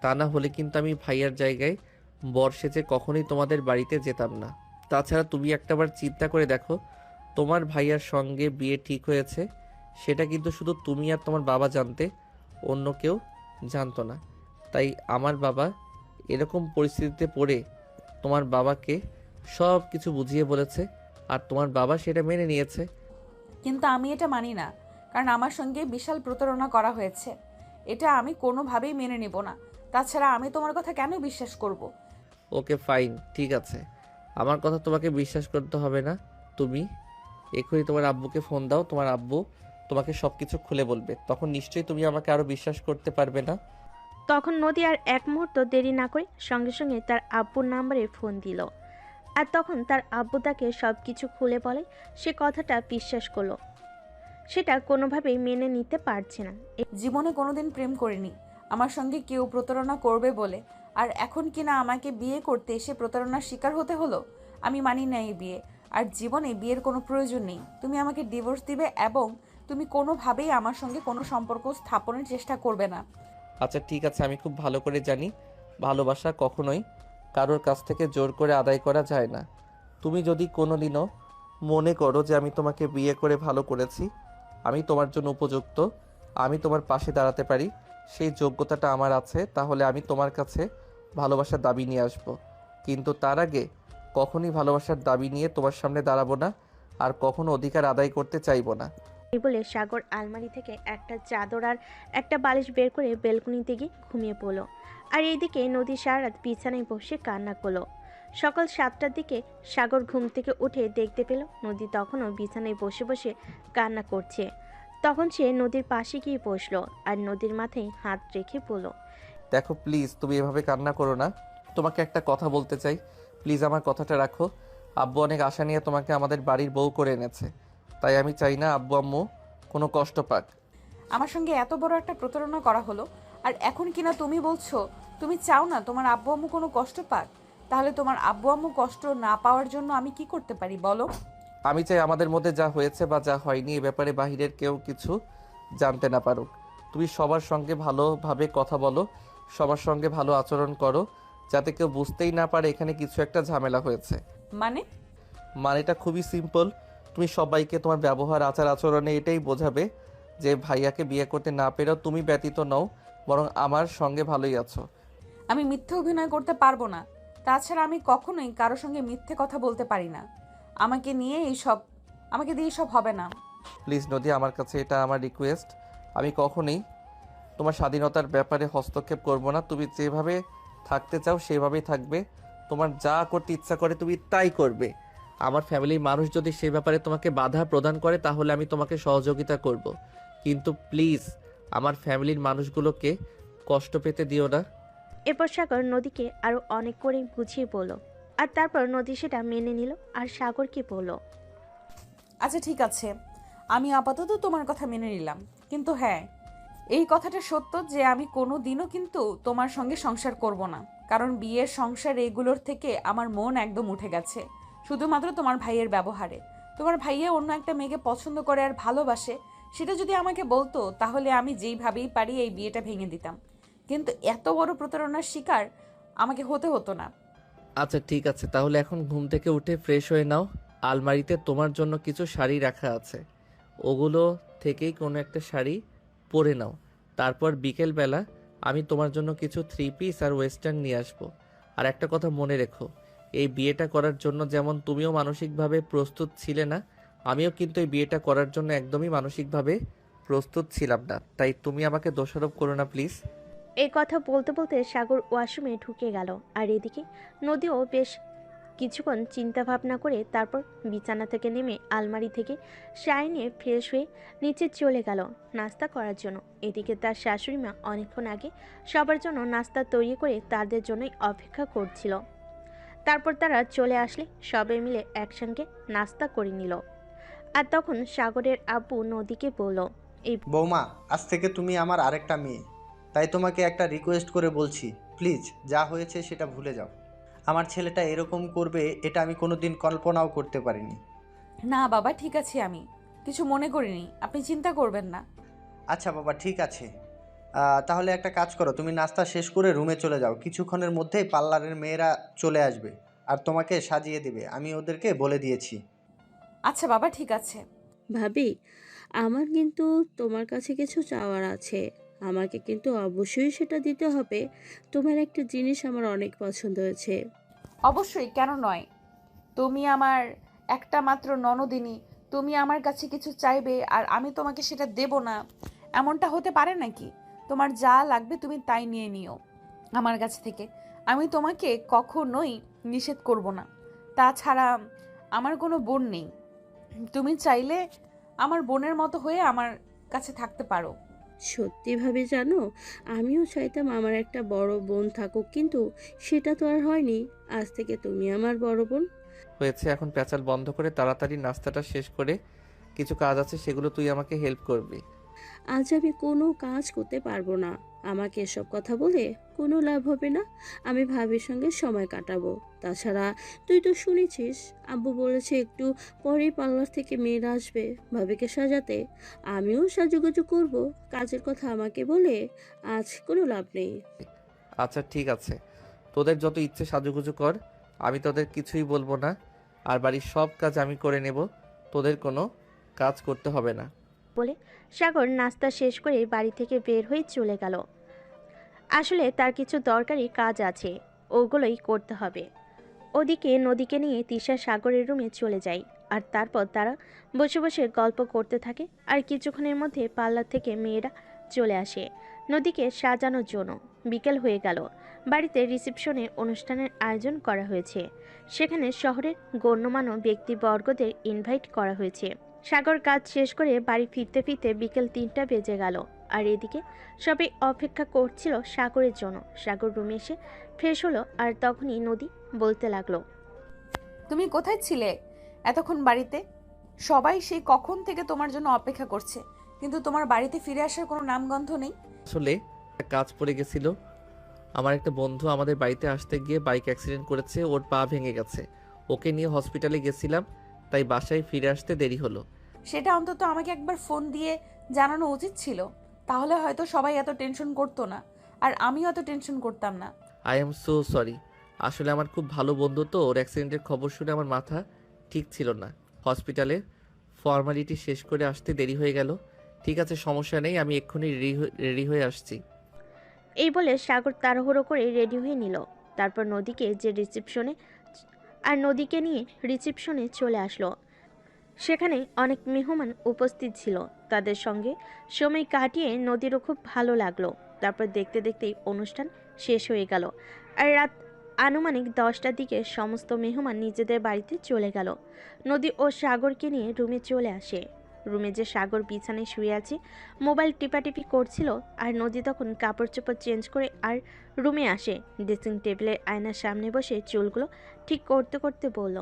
তা না হলে কিন্তু আমি ভাইয়ার জায়গায় বর সেজে কখনোই তোমাদের বাড়িতে যেতাম না। তাছাড়া তুমি একটাবার চিন্তা করে দেখো, তোমার ভাইয়ার সঙ্গে বিয়ে ঠিক হয়েছে সেটা কিন্তু শুধু তুমি আর তোমার বাবা জানতে, অন্য কেউ জানতো না। তাই আমার বাবা এরকম পরিস্থিতিতে পড়ে তোমার বাবাকে সব কিছু বুঝিয়ে বলেছে আর তোমার বাবা সেটা মেনে নিয়েছে। কিন্তু আমি এটা মানি না, কারণ আমার সঙ্গে বিশাল প্রতারণা করা হয়েছে। এটা আমি কোনোভাবেই মেনে নেব না। তাছাড়া আমি তোমার কথা কেন বিশ্বাস করব? ওকে ফাইন, ঠিক আছে, আমার কথা তোমাকে বিশ্বাস করতে হবে না। তুমি এখনই তোমার আব্বুকে ফোন দাও, তোমার আব্বু তোমাকে সব কিছু খুলে বলবে, তখন নিশ্চয়ই তুমি আমাকে আরও বিশ্বাস করতে পারবে না। তখন নদী আর এক মুহূর্ত দেরি না করে সঙ্গে সঙ্গে তার আব্বুর নাম্বারে ফোন দিল। আর তখন তার আব্বু তাকে সব কিছু খুলে বলে। সে কথাটা বিশ্বাস করলো, সেটা কোনোভাবেই মেনে নিতে পারছে না। জীবনে কোনোদিন প্রেম করিনি আমার সঙ্গে কেউ প্রতারণা করবে বলে, আর এখন কিনা আমাকে বিয়ে করতে এসে প্রতারণার শিকার হতে হলো। আমি মানি না এই বিয়ে, আর জীবনে বিয়ের কোনো প্রয়োজন নেই। তুমি আমাকে ডিভোর্স দিবে এবং তুমি কোনোভাবেই আমার সঙ্গে কোনো সম্পর্ক স্থাপনের চেষ্টা করবে না। আচ্ছা ঠিক আছে, আমি খুব ভালো করে জানি ভালোবাসা কখনোই কারোর কাছ থেকে জোর করে আদায় করা যায় না। তুমি যদি কোনোদিনও মনে করো যে আমি তোমাকে বিয়ে করে ভালো করেছি, আমি তোমার জন্য উপযুক্ত, আমি তোমার পাশে দাঁড়াতে পারি, সেই যোগ্যতাটা আমার আছে, তাহলে আমি তোমার কাছে ভালোবাসার দাবি নিয়ে আসব। কিন্তু তার আগে কখনই ভালোবাসার দাবি নিয়ে তোমার সামনে দাঁড়াবো না আর কখনো অধিকার আদায় করতে চাইবো না। এই বলে সাগর আলমারি থেকে একটা চাদর আর একটা বালিশ বের করে বেলকনিতে গিয়ে ঘুমিয়ে পড়ল। আর এইদিকে নদী সারা রাত বিছানায় বসে কান্না করলো। সকাল 7টার দিকে সাগর ঘুম থেকে উঠে দেখতে পেল নদী তখনও বিছানায় বসে বসে কান্না করছে। তখন সে নদীর পাশে গিয়ে বসলো আর নদীর মাথায় হাত রেখে বলল, দেখো প্লিজ, তুমি এভাবে কান্না করো না। তোমাকে একটা কথা বলতে চাই, প্লিজ আমার কথাটা রাখো। আব্বু অনেক আশা নিয়ে তোমাকে আমাদের বাড়ির বউ করে এনেছে, তাই আমি চাই না আব্বু আম্মু কোনো কষ্ট পাক। আমার সঙ্গে এত বড় একটা প্রতারণা করা হলো, আর এখন কিনা তুমি বলছো তুমি চাও না তোমার আব্বু আম্মু কোনো কষ্ট পাক? তাহলে তোমার আব্বু আম্মু কষ্ট না পাওয়ার জন্য আমি কি করতে পারি বলো? আমি চাই আমাদের মধ্যে যা হয়েছে বা যা হয়নি এ ব্যাপারে বাহিরের কেউ কিছু জানতে না পারুক। তুমি সবার সঙ্গে ভালোভাবে কথা বলো, সবার সঙ্গে ভালো আচরণ করো, যাতে কেউ বুঝতেই না পারে এখানে কিছু একটা ঝামেলা হয়েছে। মানে? মানেটা খুবই সিম্পল। তুমি সবাইকে তোমার ব্যবহার আচার আচরণে এটাই বোঝাবে যে ভাইয়াকে বিয়ে করতে না পেরেও তুমি ব্যতীত নও, বরং আমার সঙ্গে ভালোই আছো। আমি মিথ্যে অভিনয় করতে পারবো না। তাছাড়া আমি কখনোই কারোর সঙ্গে মিথ্যে কথা বলতে পারি না। আমাকে দিয়ে এইসব হবে না। প্লিজ নদী, আমার কাছে এটা আমার রিকোয়েস্ট। আমি কখনোই তোমার স্বাধীনতার ব্যাপারে হস্তক্ষেপ করব না। তুমি যেভাবে থাকতে চাও সেভাবেই থাকবে, তোমার যা করতে ইচ্ছা করে তুমি তাই করবে। আমার ফ্যামিলির মানুষ যদি সে ব্যাপারে তোমাকে বাধা প্রদান করে তাহলে আমি তোমাকে সহযোগিতা করব, কিন্তু প্লিজ আমার ফ্যামিলির মানুষগুলোকে কষ্ট পেতে দিও না। এরপর সাগর নদীকে আরো অনেক করে বুঝিয়ে বলল। আর তারপর নদী সেটা মেনে নিল আর সাগরকে বলল, আচ্ছা ঠিক আছে, আমি আপাতত তোমার কথা মেনে নিলাম। কিন্তু হ্যাঁ, এই কথাটা সত্য যে আমি কোনো দিনও কিন্তু তোমার সঙ্গে সংসার করব না। কারণ বিয়ের সংসার এগুলোর থেকে আমার মন একদম উঠে গেছে, শুধুমাত্র তোমার ভাইয়ের ব্যবহারে। তোমার ভাইয়া অন্য একটা মেয়েকে পছন্দ করে আর ভালোবাসে, সেটা যদি আমাকে বলতো তাহলে আমি যেইভাবেই পারি এই বিয়েটা ভেঙে দিতাম। কিন্তু এত বড় প্রতারণার শিকার আমাকে হতে হতো না। আচ্ছা ঠিক আছে, তাহলে এখন ঘুম থেকে উঠে ফ্রেশ হয়ে নাও। আলমারিতে তোমার জন্য কিছু শাড়ি রাখা আছে, ওগুলো থেকেই কোনো একটা শাড়ি পরে নাও। তারপর বিকেলবেলা আমি তোমার জন্য কিছু থ্রি পিস আর ওয়েস্টার্ন নিয়ে আসবো। আর একটা কথা মনে রেখো, এই বিয়েটা করার জন্য যেমন তুমিও মানসিকভাবে প্রস্তুত ছিলে না, আমিও কিন্তু এই বিয়েটা করার জন্য একদমই মানসিকভাবে প্রস্তুত ছিলাম না। তাই তুমি আমাকে দোষারোপ করো না প্লিজ। এই কথা বলতে বলতে সাগর ওয়াশরুমে ঢুকে গেল। আর এদিকে নদীও বেশ কিছুক্ষণ চিন্তা ভাবনা করে তারপর বিছানা থেকে নেমে আলমারি থেকে শাড়ি নিয়ে ফ্রেশ হয়ে নিচে চলে গেল নাস্তা করার জন্য। এদিকে তার শাশুড়ি মা অনেকক্ষণ আগে সবার জন্য নাস্তা তৈরি করে তাদের জন্যই অপেক্ষা করছিল। তারপর তারা চলে আসলে সবাই মিলে একসঙ্গে নাস্তা করে নিল। আর তখন সাগরের আব্বু নদীকে বলল, বৌমা, আজ থেকে তুমি আমার আরেকটা মেয়ে, তাই তোমাকে একটা রিকোয়েস্ট করে বলছি, প্লিজ যা হয়েছে সেটা ভুলে যাও। আমার ছেলেটা এরকম করবে এটা আমি কোনোদিন কল্পনাও করতে পারিনি। না বাবা, ঠিক আছে, আমি কিছু মনে করিনি, আপনি চিন্তা করবেন না। আচ্ছা বাবা, ঠিক আছে। তাহলে একটা কাজ করো, তুমি নাস্তা শেষ করে রুমে চলে যাও। কিছুক্ষণের মধ্যেই পার্লারের মেয়েরা চলে আসবে আর তোমাকে সাজিয়ে দেবে, আমি ওদেরকে বলে দিয়েছি। আচ্ছা বাবা, ঠিক আছে। ভাবি, আমার কিন্তু তোমার কাছে কিছু চাওয়ার আছে। আমাকে কিন্তু অবশ্যই সেটা দিতে হবে। তোমার একটা জিনিস আমার অনেক পছন্দ হয়েছে। অবশ্যই, কেন নয়? তুমি আমার একটা মাত্র ননদিনী, তুমি আমার কাছে কিছু চাইবে আর আমি তোমাকে সেটা দেব না, এমনটা হতে পারে নাকি? তোমার যা লাগবে তুমি তাই নিয়ে নিও আমার কাছ থেকে, আমি তোমাকে কখনোই নিষেধ করব না। তাছাড়া আমার কোনো বোন নেই, তুমি চাইলে আমার বোনের মতো হয়ে আমার কাছে থাকতে পারো। সত্যি ভাবে জানো, আমিও চাইতাম আমার একটা বড় বোন থাকুক, কিন্তু সেটা তো আর হয়নি। আজ থেকে তুমি আমার বড় বোন। হয়েছে, এখন প্যাচাল বন্ধ করে তাড়াতাড়ি নাস্তাটা শেষ করে কিছু কাজ আছে সেগুলো তুই আমাকে হেল্প করবি। আজ আমি কোনো কাজ করতে পারবো না। আমাকে এসব কথা বলে কোনো লাভ হবে না। আমি ভাবির সঙ্গে সময় কাটাবো। তাছাড়া তুই তো শুনেছিস, আব্বু বলেছে একটু পরেই পার্লার থেকে মেয়েরা আসবে ভাবিকে সাজাতে। আমিও সাজুগুজু করব। কাজের কথা আমাকে বলে আজ কোনো লাভ নেই। আচ্ছা ঠিক আছে, তোদের যত ইচ্ছে সাজুগুজু কর, আমি তোদের কিছুই বলবো না। আর বাড়ির সব কাজ আমি করে নেব, তোদের কোনো কাজ করতে হবে না। বলে সাগর নাস্তা শেষ করে বাড়ি থেকে বের হয়ে চলে গেল। আসলে তার কিছু দরকারি কাজ আছে, ওগুলোই করতে হবে। ওদিকে নদীকে নিয়ে তিশা সাগরের রুমে চলে যায়। আর তারপর তারা বসে বসে গল্প করতে থাকে। আর কিছুক্ষণের মধ্যে পার্লার থেকে মেয়েরা চলে আসে নদীকে সাজানোর জন্য। বিকেল হয়ে গেল। বাড়িতে রিসেপশনে অনুষ্ঠানের আয়োজন করা হয়েছে। সেখানে শহরের গণ্যমান্য ব্যক্তিবর্গদের ইনভাইট করা হয়েছে। সাগর কাজ শেষ করে বাড়ি ফিরতে ফিরতে বিকেল 3টা বেজে গেল। আর এদিকে সবাই অপেক্ষা করছিল সাগরের জন্য। সাগর রুমে এসে ফ্রেশ হলো। আর তখনই নদী বলতে লাগলো, তুমি কোথায় ছিলে এতক্ষণ বাড়িতে? সবাই সেই কখন থেকে তোমার জন্য অপেক্ষা করছে, কিন্তু তোমার বাড়িতে ফিরে আসার কোনো নামগন্ধ নেই। আসলে একটা কাজ পড়ে গেছিল। আমার একটা বন্ধু আমাদের বাড়িতে আসতে গিয়ে বাইক অ্যাক্সিডেন্ট করেছে, ওর পা ভেঙে গেছে। ওকে নিয়ে হসপিটালে গেছিলাম, তাই বাসায় ফিরে আসতে দেরি হলো। সেটা অন্তত আমাকে একবার ফোন দিয়ে জানানো উচিত ছিল, তাহলে হয়তো সবাই এত টেনশন করতো না, আর আমিও এত টেনশন করতাম না। I am so sorry. আসলে আমার খুব ভালো বন্ধু তো, ওর অ্যাক্সিডেন্টের খবর শুনে আমার মাথা ঠিক ছিল না। হসপিটালে ফর্মালিটি শেষ করে আসতে দেরি হয়ে গেল। ঠিক আছে, সমস্যা নেই, আমি এক্ষুনি রেডি হয়ে আসছি। এই বলে সাগর তাড়াহুড়ো করে রেডি হয়ে নিল। তারপর নদীকে নিয়ে রিসেপশনে চলে আসলো। সেখানে অনেক মেহমান উপস্থিত ছিল। তাদের সঙ্গে সময় কাটিয়ে নদীরও খুব ভালো লাগলো। তারপর দেখতে দেখতেই অনুষ্ঠান শেষ হয়ে গেল। আর রাত আনুমানিক 10টার দিকে সমস্ত মেহমান নিজেদের বাড়িতে চলে গেল। নদী ও সাগরকে নিয়ে রুমে চলে আসে। রুমে যে সাগর বিছানায় শুয়ে আছে, মোবাইল টিপাটিপি করছিল। আর নদী তখন কাপড় চোপড় চেঞ্জ করে আর রুমে আসে। ড্রেসিং টেবিলের আয়নার সামনে বসে চুলগুলো ঠিক করতে করতে বলল,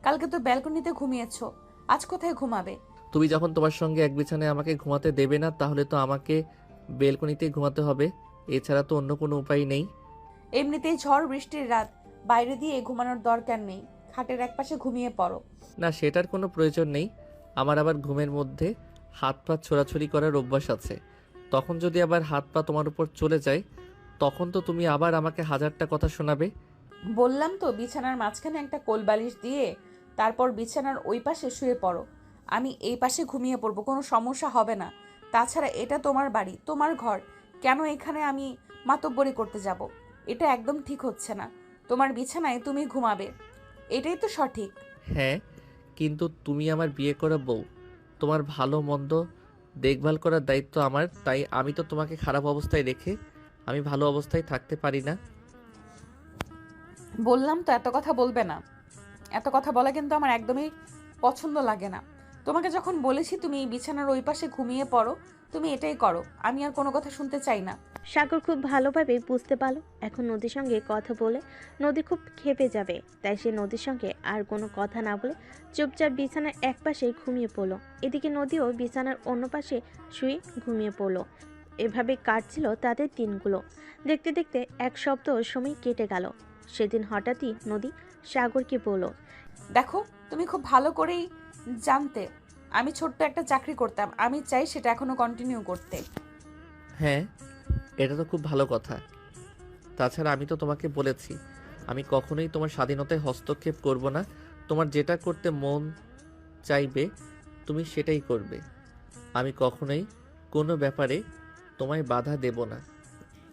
কালকে তো ব্যালকনিতে ঘুমিয়েছো, আজ কোথায় ঘুমাবে? তুমি যখন তোমার সঙ্গে এক বিছানায় আমাকে ঘুমাতে দেবে না, তাহলে তো আমাকে বেলকনিতেই ঘুমাতে হবে। এছাড়া তো অন্য কোনো উপায় নেই। এমনিতেই ঝড় বৃষ্টির রাত, বাইরে দিয়ে ঘুমানোর দরকার নেই, খাটের একপাশে ঘুমিয়ে পড়ো। না, সেটার কোনো প্রয়োজন নেই। আমার আবার ঘুমের মধ্যে হাত পা ছোড়াছুড়ি করার অভ্যাস আছে। তখন যদি আবার হাত পা তোমার উপর চলে যায়, তখন তো তুমি আবার আমাকে হাজারটা কথা শোনাবে। বললাম তো বিছানার মাঝখানে একটা কোলবালিশ দিয়ে তারপর বিছানার ওই পাশে শুয়ে পড়ো, আমি এই পাশে ঘুমিয়ে পড়বো, কোনো সমস্যা হবে না। তাছাড়া এটা তোমার বাড়ি, তোমার ঘর, কেন এখানে আমি মাতব্বরি করতে যাব? এটা একদম ঠিক হচ্ছে না। তোমার বিছানায় তুমি ঘুমাবে, এটাই তো সঠিক। হ্যাঁ, কিন্তু তুমি আমার বিয়ে করা বউ, তোমার ভালো মন্দ দেখভাল করার দায়িত্ব আমার, তাই আমি তো তোমাকে খারাপ অবস্থায় রেখে আমি ভালো অবস্থায় থাকতে পারি না। বললাম তো এত কথা বলবে না। এত কথা বলা কিন্তু আমার একদমই পছন্দ লাগে না। তোমাকে যখন বলেছি তুমি এই বিছানার ওই পাশে ঘুমিয়ে পড়ো, তুমি এটাই করো। আমি আর কোনো কথা শুনতে চাই না। সাগর খুব ভালোভাবে বুঝতে পারল এখন নদীর সঙ্গে কথা বলে নদী খুব ক্ষেপে যাবে, তাই সে নদীর সঙ্গে আর কোনো কথা না বলে চুপচাপ বিছানার এক পাশে ঘুমিয়ে পড়ল। এদিকে নদীও বিছানার অন্য পাশে শুয়ে ঘুমিয়ে পড়ল। এভাবে কাটছিল তাদের দিনগুলো। দেখতে দেখতে এক সপ্তাহ সময় কেটে গেল। সেদিন হঠাৎই নদী সাগরকে বলল, দেখো, তুমি খুব ভালো করেই জানতে আমি ছোট্ট একটা চাকরি করতাম। আমি চাই সেটা এখনো কন্টিনিউ করতে। হ্যাঁ, এটা তো খুব ভালো কথা। তাছাড়া আমি তো তোমাকে বলেছি আমি কখনোই তোমার স্বাধীনতায় হস্তক্ষেপ করব না। তোমার যেটা করতে মন চাইবে তুমি সেটাই করবে। আমি কখনোই কোনো ব্যাপারে তোমায় বাধা দেব না।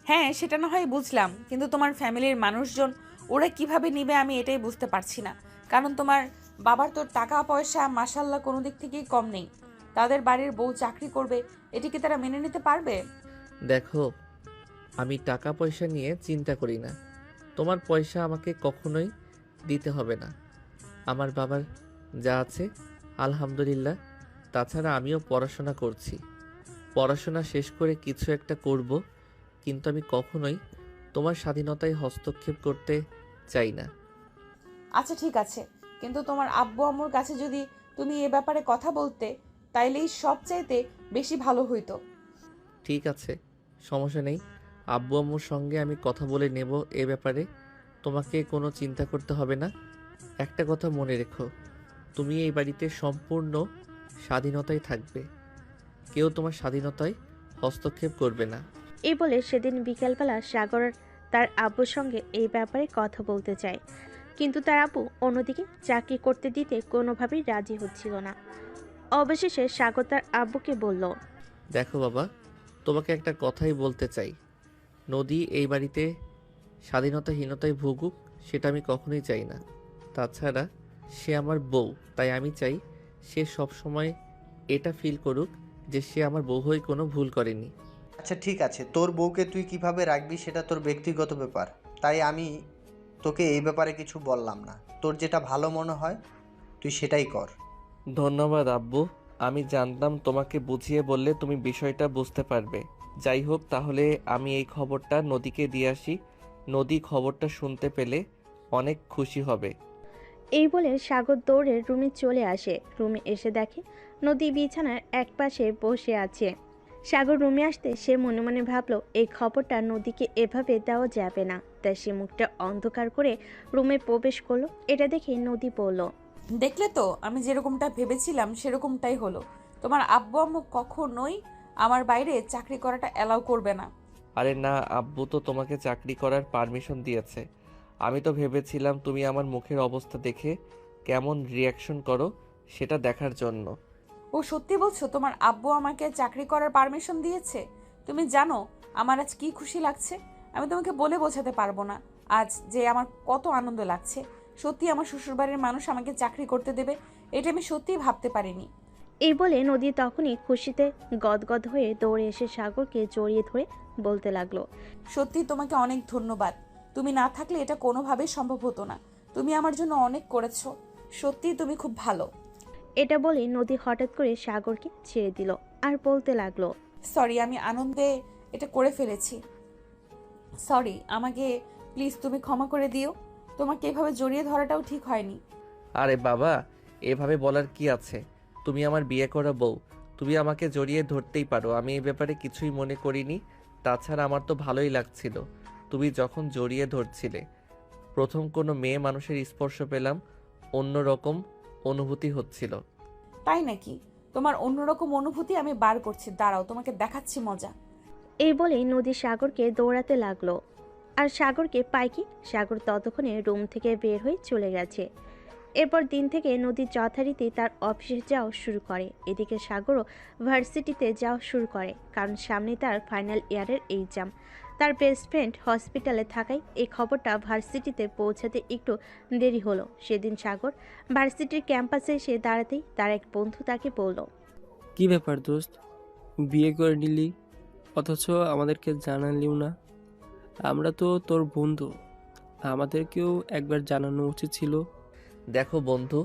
হ্যাঁ, সেটা না হয় বুঝলাম, কিন্তু তোমার ফ্যামিলির মানুষজন ওরা কিভাবে নিবে আমি এটাই বুঝতে পারছি না। কারণ তোমার বাবার তো টাকা পয়সা মাশাল্লাহ কোনো দিক থেকেই কম নেই। তাদের বাড়ির বউ চাকরি করবে, এটি কি তারা মেনে নিতে পারবে? দেখো, আমি টাকা পয়সা নিয়ে চিন্তা করি না। তোমার পয়সা আমাকে কখনোই দিতে হবে না। আমার বাবার যা আছে আলহামদুলিল্লাহ। তাছাড়া আমিও পড়াশোনা করছি। পড়াশোনা শেষ করে কিছু একটা করব, কিন্তু আমি কখনোই তোমার স্বাধীনতায় হস্তক্ষেপ করতে চাই না। আচ্ছা ঠিক আছে, কিন্তু তোমার আব্বু আম্মুর কাছে যদি তুমি এ ব্যাপারে কথা বলতে, তাইলেই সবচাইতে বেশি ভালো হইতো। ঠিক আছে, সমস্যা নেই। আব্বু আম্মুর সঙ্গে আমি কথা বলে নেব এ ব্যাপারে। তোমাকে কোনো চিন্তা করতে হবে না। একটা কথা মনে রেখো, তুমি এই বাড়িতে সম্পূর্ণ স্বাধীনতায় থাকবে। কেউ তোমার স্বাধীনতায় হস্তক্ষেপ করবে না। এই বলে সেদিন বিকেলবেলা সাগর তার আব্বুর সঙ্গে এই ব্যাপারে কথা বলতে চায়, কিন্তু তার আব্বু অন্যদিকে চাকরি করতে দিতে কোনোভাবেই রাজি হচ্ছিল না। অবশেষে সাগর তার আব্বুকে বলল, দেখো বাবা, তোমাকে একটা কথাই বলতে চাই। নদী এই বাড়িতে স্বাধীনতাহীনতায় ভুগুক, সেটা আমি কখনোই চাই না। তাছাড়া সে আমার বউ, তাই আমি চাই সে সব সময় এটা ফিল করুক যে সে আমার বউ হয়ে কোনো ভুল করেনি। আচ্ছা ঠিক আছে, তোর বউকে তুই কিভাবে রাখবি সেটা তোর ব্যক্তিগত ব্যাপার, তাই আমি তোকে এই ব্যাপারে কিছু বললাম না। তোর যেটা ভালো মনে হয় তুই সেটাই কর। ধন্যবাদ আব্বু, আমি জানতাম তোমাকে বুঝিয়ে বললে তুমি বিষয়টা বুঝতে পারবে। যাই হোক, তাহলে আমি এই খবরটা নদীকে দিয়ে আসি। নদী খবরটা শুনতে পেলে অনেক খুশি হবে। এই বলে সাগর দৌড়ে রুমে চলে আসে। রুমে এসে দেখে নদী বিছানার এক পাশে বসে আছে। সাগর রুমে আসতে সে মনে মনে ভাবল এই খবরটা নদীকে এভাবে দেওয়া যাবে না, তাই সে মুখটা অন্ধকার করে রুমে প্রবেশ করলো। এটা দেখে নদী বলল, দেখলে তো, আমি যেরকমটা ভেবেছিলাম সেরকমটাই হলো। তোমার আব্বু আম্মু কখনোই আমার বাইরে চাকরি করাটা অ্যালাউ করবে না। আরে না, আব্বু তো তোমাকে চাকরি করার পারমিশন দিয়েছে। আমি তো ভেবেছিলাম তুমি আমার মুখের অবস্থা দেখে কেমন রিয়াকশন করো সেটা দেখার জন্য। ও সত্যি বলছো তোমার আব্বু আমাকে চাকরি করার পারমিশন দিয়েছে? তুমি জানো আমার আজ কি খুশি লাগছে? আমি তোমাকে বলে বোঝাতে পারবো না আজ যে আমার কত আনন্দ লাগছে। সত্যি আমার শ্বশুরবাড়ির মানুষ আমাকে চাকরি করতে দেবে, এটা আমি সত্যিই ভাবতে পারিনি। এই বলে নদী তখনই খুশিতে গদগদ হয়ে দৌড়ে এসে সাগরকে জড়িয়ে ধরে বলতে লাগলো, সত্যি তোমাকে অনেক ধন্যবাদ। তুমি না থাকলে এটা কোনোভাবেই সম্ভব হতো না। তুমি আমার জন্য অনেক করেছো। সত্যি তুমি খুব ভালো। এটা বলে নদী হঠাৎ করে সাগরকে ছেড়ে দিল আর বলতে লাগলো, সরি, আমি আনন্দে এটা করে ফেলেছি। সরি, আমাকে প্লিজ তুমি ক্ষমা করে দিও। তোমাকে এভাবে জড়িয়ে ধরাটাও ঠিক হয়নি। আরে বাবা, এভাবে বলার কি আছে? তুমি আমার বিয়ে করা বউ, তুমি আমাকে জড়িয়ে ধরতেই পারো। আমি এই ব্যাপারে কিছুই মনে করিনি। তাছাড়া আমার তো ভালোই লাগছিল তুমি যখন জড়িয়ে ধরছিলে। প্রথম কোনো মেয়ে মানুষের স্পর্শ পেলাম, অন্যরকম অনুভূতি হচ্ছিল। তাই নাকি? তোমার অন্যরকম অনুভূতি আমি বার করছি, দাঁড়াও তোমাকে দেখাচ্ছি মজা। এই বলেই নদী সাগরকে দৌড়াতে লাগলো। আর সাগরকে পায় কি, সাগর ততক্ষণে রুম থেকে বের হয়ে চলে গেছে। এরপর দিন থেকে নদী যথারীতি তার অফিসে যাওয়া শুরু করে। এদিকে সাগরও ভার্সিটিতে যাওয়া শুরু করে, কারণ সামনে তার ফাইনাল ইয়ারের এক্সাম। তার বেস্ট ফ্রেন্ড হসপিটালে থাকায় এই খবরটা ভার্সিটিতে পৌঁছাতে একটু দেরি হলো। সেদিন সাগর ভার্সিটির ক্যাম্পাসে এসে দাঁড়াতেই তার এক বন্ধু তাকে বলল, কি ব্যাপার দোস্ত, বিয়ে করে নিলি অথচ আমাদেরকে জানালিও না? আমরা তো তোর বন্ধু, আমাদেরকেও একবার জানানো উচিত ছিল। দেখো বন্ধু,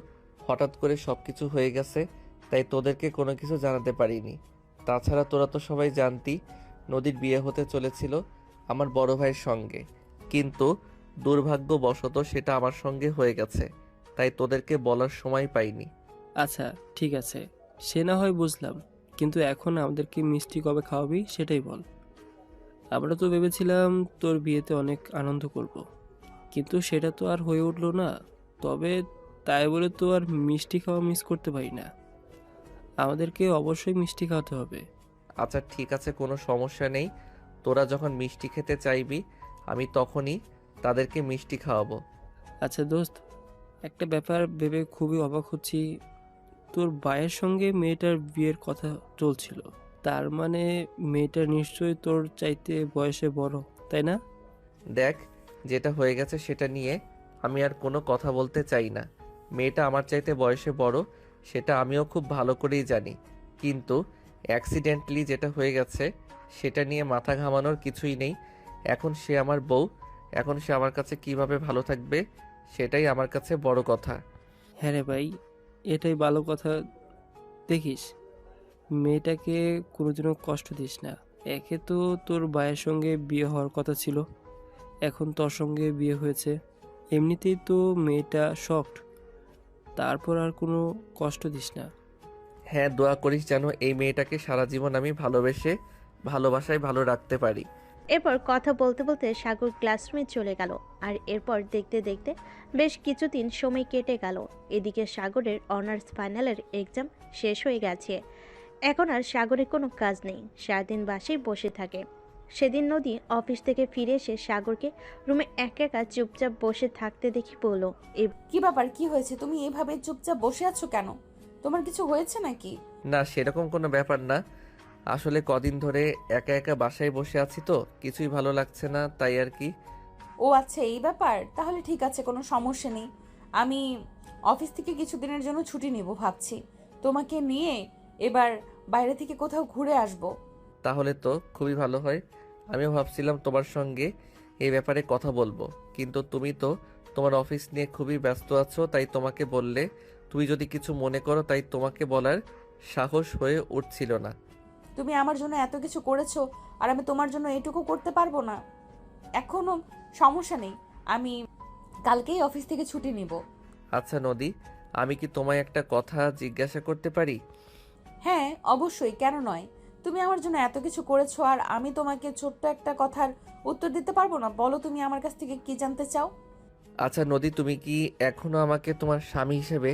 হঠাৎ করে সব কিছু হয়ে গেছে, তাই তোদেরকে কোনো কিছু জানাতে পারিনি। তাছাড়া তোরা তো সবাই জানতি নদীর বিয়ে হতে চলেছিল আমার বড় ভাইয়ের সঙ্গে, কিন্তু দুর্ভাগ্যবশত সেটা আমার সঙ্গে হয়ে গেছে, তাই তোদেরকে বলার সময় পাইনি। আচ্ছা ঠিক আছে, সে না হয় বুঝলাম, কিন্তু এখন আমাদেরকে মিষ্টি কবে খাওয়াবি সেটাই বল। আমরা তো ভেবেছিলাম তোর বিয়েতে অনেক আনন্দ করব, কিন্তু সেটা তো আর হয়ে উঠলো না। তবে তাই বলে তো আর মিষ্টি খাওয়া মিস করতে পারি না, আমাদেরকে অবশ্যই মিষ্টি খাওয়াতে হবে। আচ্ছা ঠিক আছে, কোনো সমস্যা নেই। তোরা যখন মিষ্টি খেতে চাইবি আমি তখনই তাদেরকে মিষ্টি খাওয়াবো। আচ্ছা দোস্ত, একটা ব্যাপার ভেবে খুবই অবাক হচ্ছি। তোর ভাইয়ের সঙ্গে মেয়েটার বিয়ের কথা চলছিল, তার মানে মেয়েটা নিশ্চয়ই তোর চাইতে বয়সে বড়, তাই না? দেখ, যেটা হয়ে গেছে সেটা নিয়ে আমি আর কোনো কথা বলতে চাই না। মেয়েটা আমার চাইতে বয়সে বড় সেটা আমিও খুব ভালো করেই জানি, কিন্তু অ্যাক্সিডেন্টলি যেটা হয়ে গেছে সেটা নিয়ে মাথা ঘামানোর কিছুই নেই। এখন সে আমার বউ, এখন সে আমার কাছে কিভাবে ভালো থাকবে সেটাই আমার কাছে বড় কথা। হ্যাঁ রে ভাই, এটাই ভালো কথা। দেখিস, মেয়েটাকে কোনোদিনও কষ্ট দিস না। একে তো তোর ভাইয়ের সঙ্গে বিয়ে হওয়ার কথা ছিল, এখন তোর সঙ্গে বিয়ে হয়েছে, এমনিতেই তো মেয়েটা শকড, তারপর আর কোনো কষ্ট দিস না। হ্যাঁ, দোয়া করিস যেন এই মেয়েটাকে সারা জীবন আমি ভালোবাসায় ভালো রাখতে পারি। এরপর কথা বলতে বলতে সাগর ক্লাসরুমে চলে গেল। আর এরপর দেখতে দেখতে বেশ কিছুদিন সময় কেটে গেল। এদিকে সাগরের অনার্স ফাইনালের এক্সাম শেষ হয়ে গেছে। এখন আর সাগরের কোনো কাজ নেই, সারাদিন বাসায় বসে থাকে। সেদিন নদী অফিস থেকে ফিরে এসে সাগরকে রুমে একা একা চুপচাপ বসে থাকতে দেখি বলল, কি ব্যাপার, কি হয়েছে? তুমি এভাবে চুপচাপ বসে আছো কেন? তোমার কিছু হয়েছে নাকি? না, সেরকম কোনো ব্যাপার না। আসলে কদিন ধরে একা একা বাসায় বসে আছি তো কিছুই ভালো লাগছে না, তাই আর কি। ও আচ্ছা, এই ব্যাপার। তাহলে ঠিক আছে, কোনো সমস্যা নেই। আমি অফিস থেকে কিছুদিনের জন্য ছুটি নিব ভাবছি। তোমাকে নিয়ে এবার বাইরে থেকে কোথাও ঘুরে আসব। তাহলে তো খুবই ভালো হয়। আমিও ভাবছিলাম তোমার সঙ্গে এই ব্যাপারে কথা বলবো, কিন্তু তুমি তো তোমার অফিস নিয়ে খুবই ব্যস্ত আছো, তাই তোমাকে বললে তুমি যদি কিছু মনে করো, তাই তোমাকে বলার সাহস হয়ে উঠছিল না। তুমি আমার জন্য এত কিছু করেছো, আর আমি তোমার জন্য এইটুকু করতে পারবো না? এখনো সমস্যা নেই, আমি কালকেই অফিস থেকে ছুটি নিব। আচ্ছা নদী, আমি কি তোমায় একটা কথা জিজ্ঞাসা করতে পারি? হ্যাঁ অবশ্যই, কেন নয়। তুমি আমার জন্য এত কিছু করেছো, আর আমি তোমাকে ছোট্ট একটা কথার উত্তর দিতে পারবো না? বলো, তুমি আমার কাছ থেকে কি জানতে চাও? আচ্ছা নদী, তুমি কি এখনো আমাকে তোমার স্বামী হিসেবে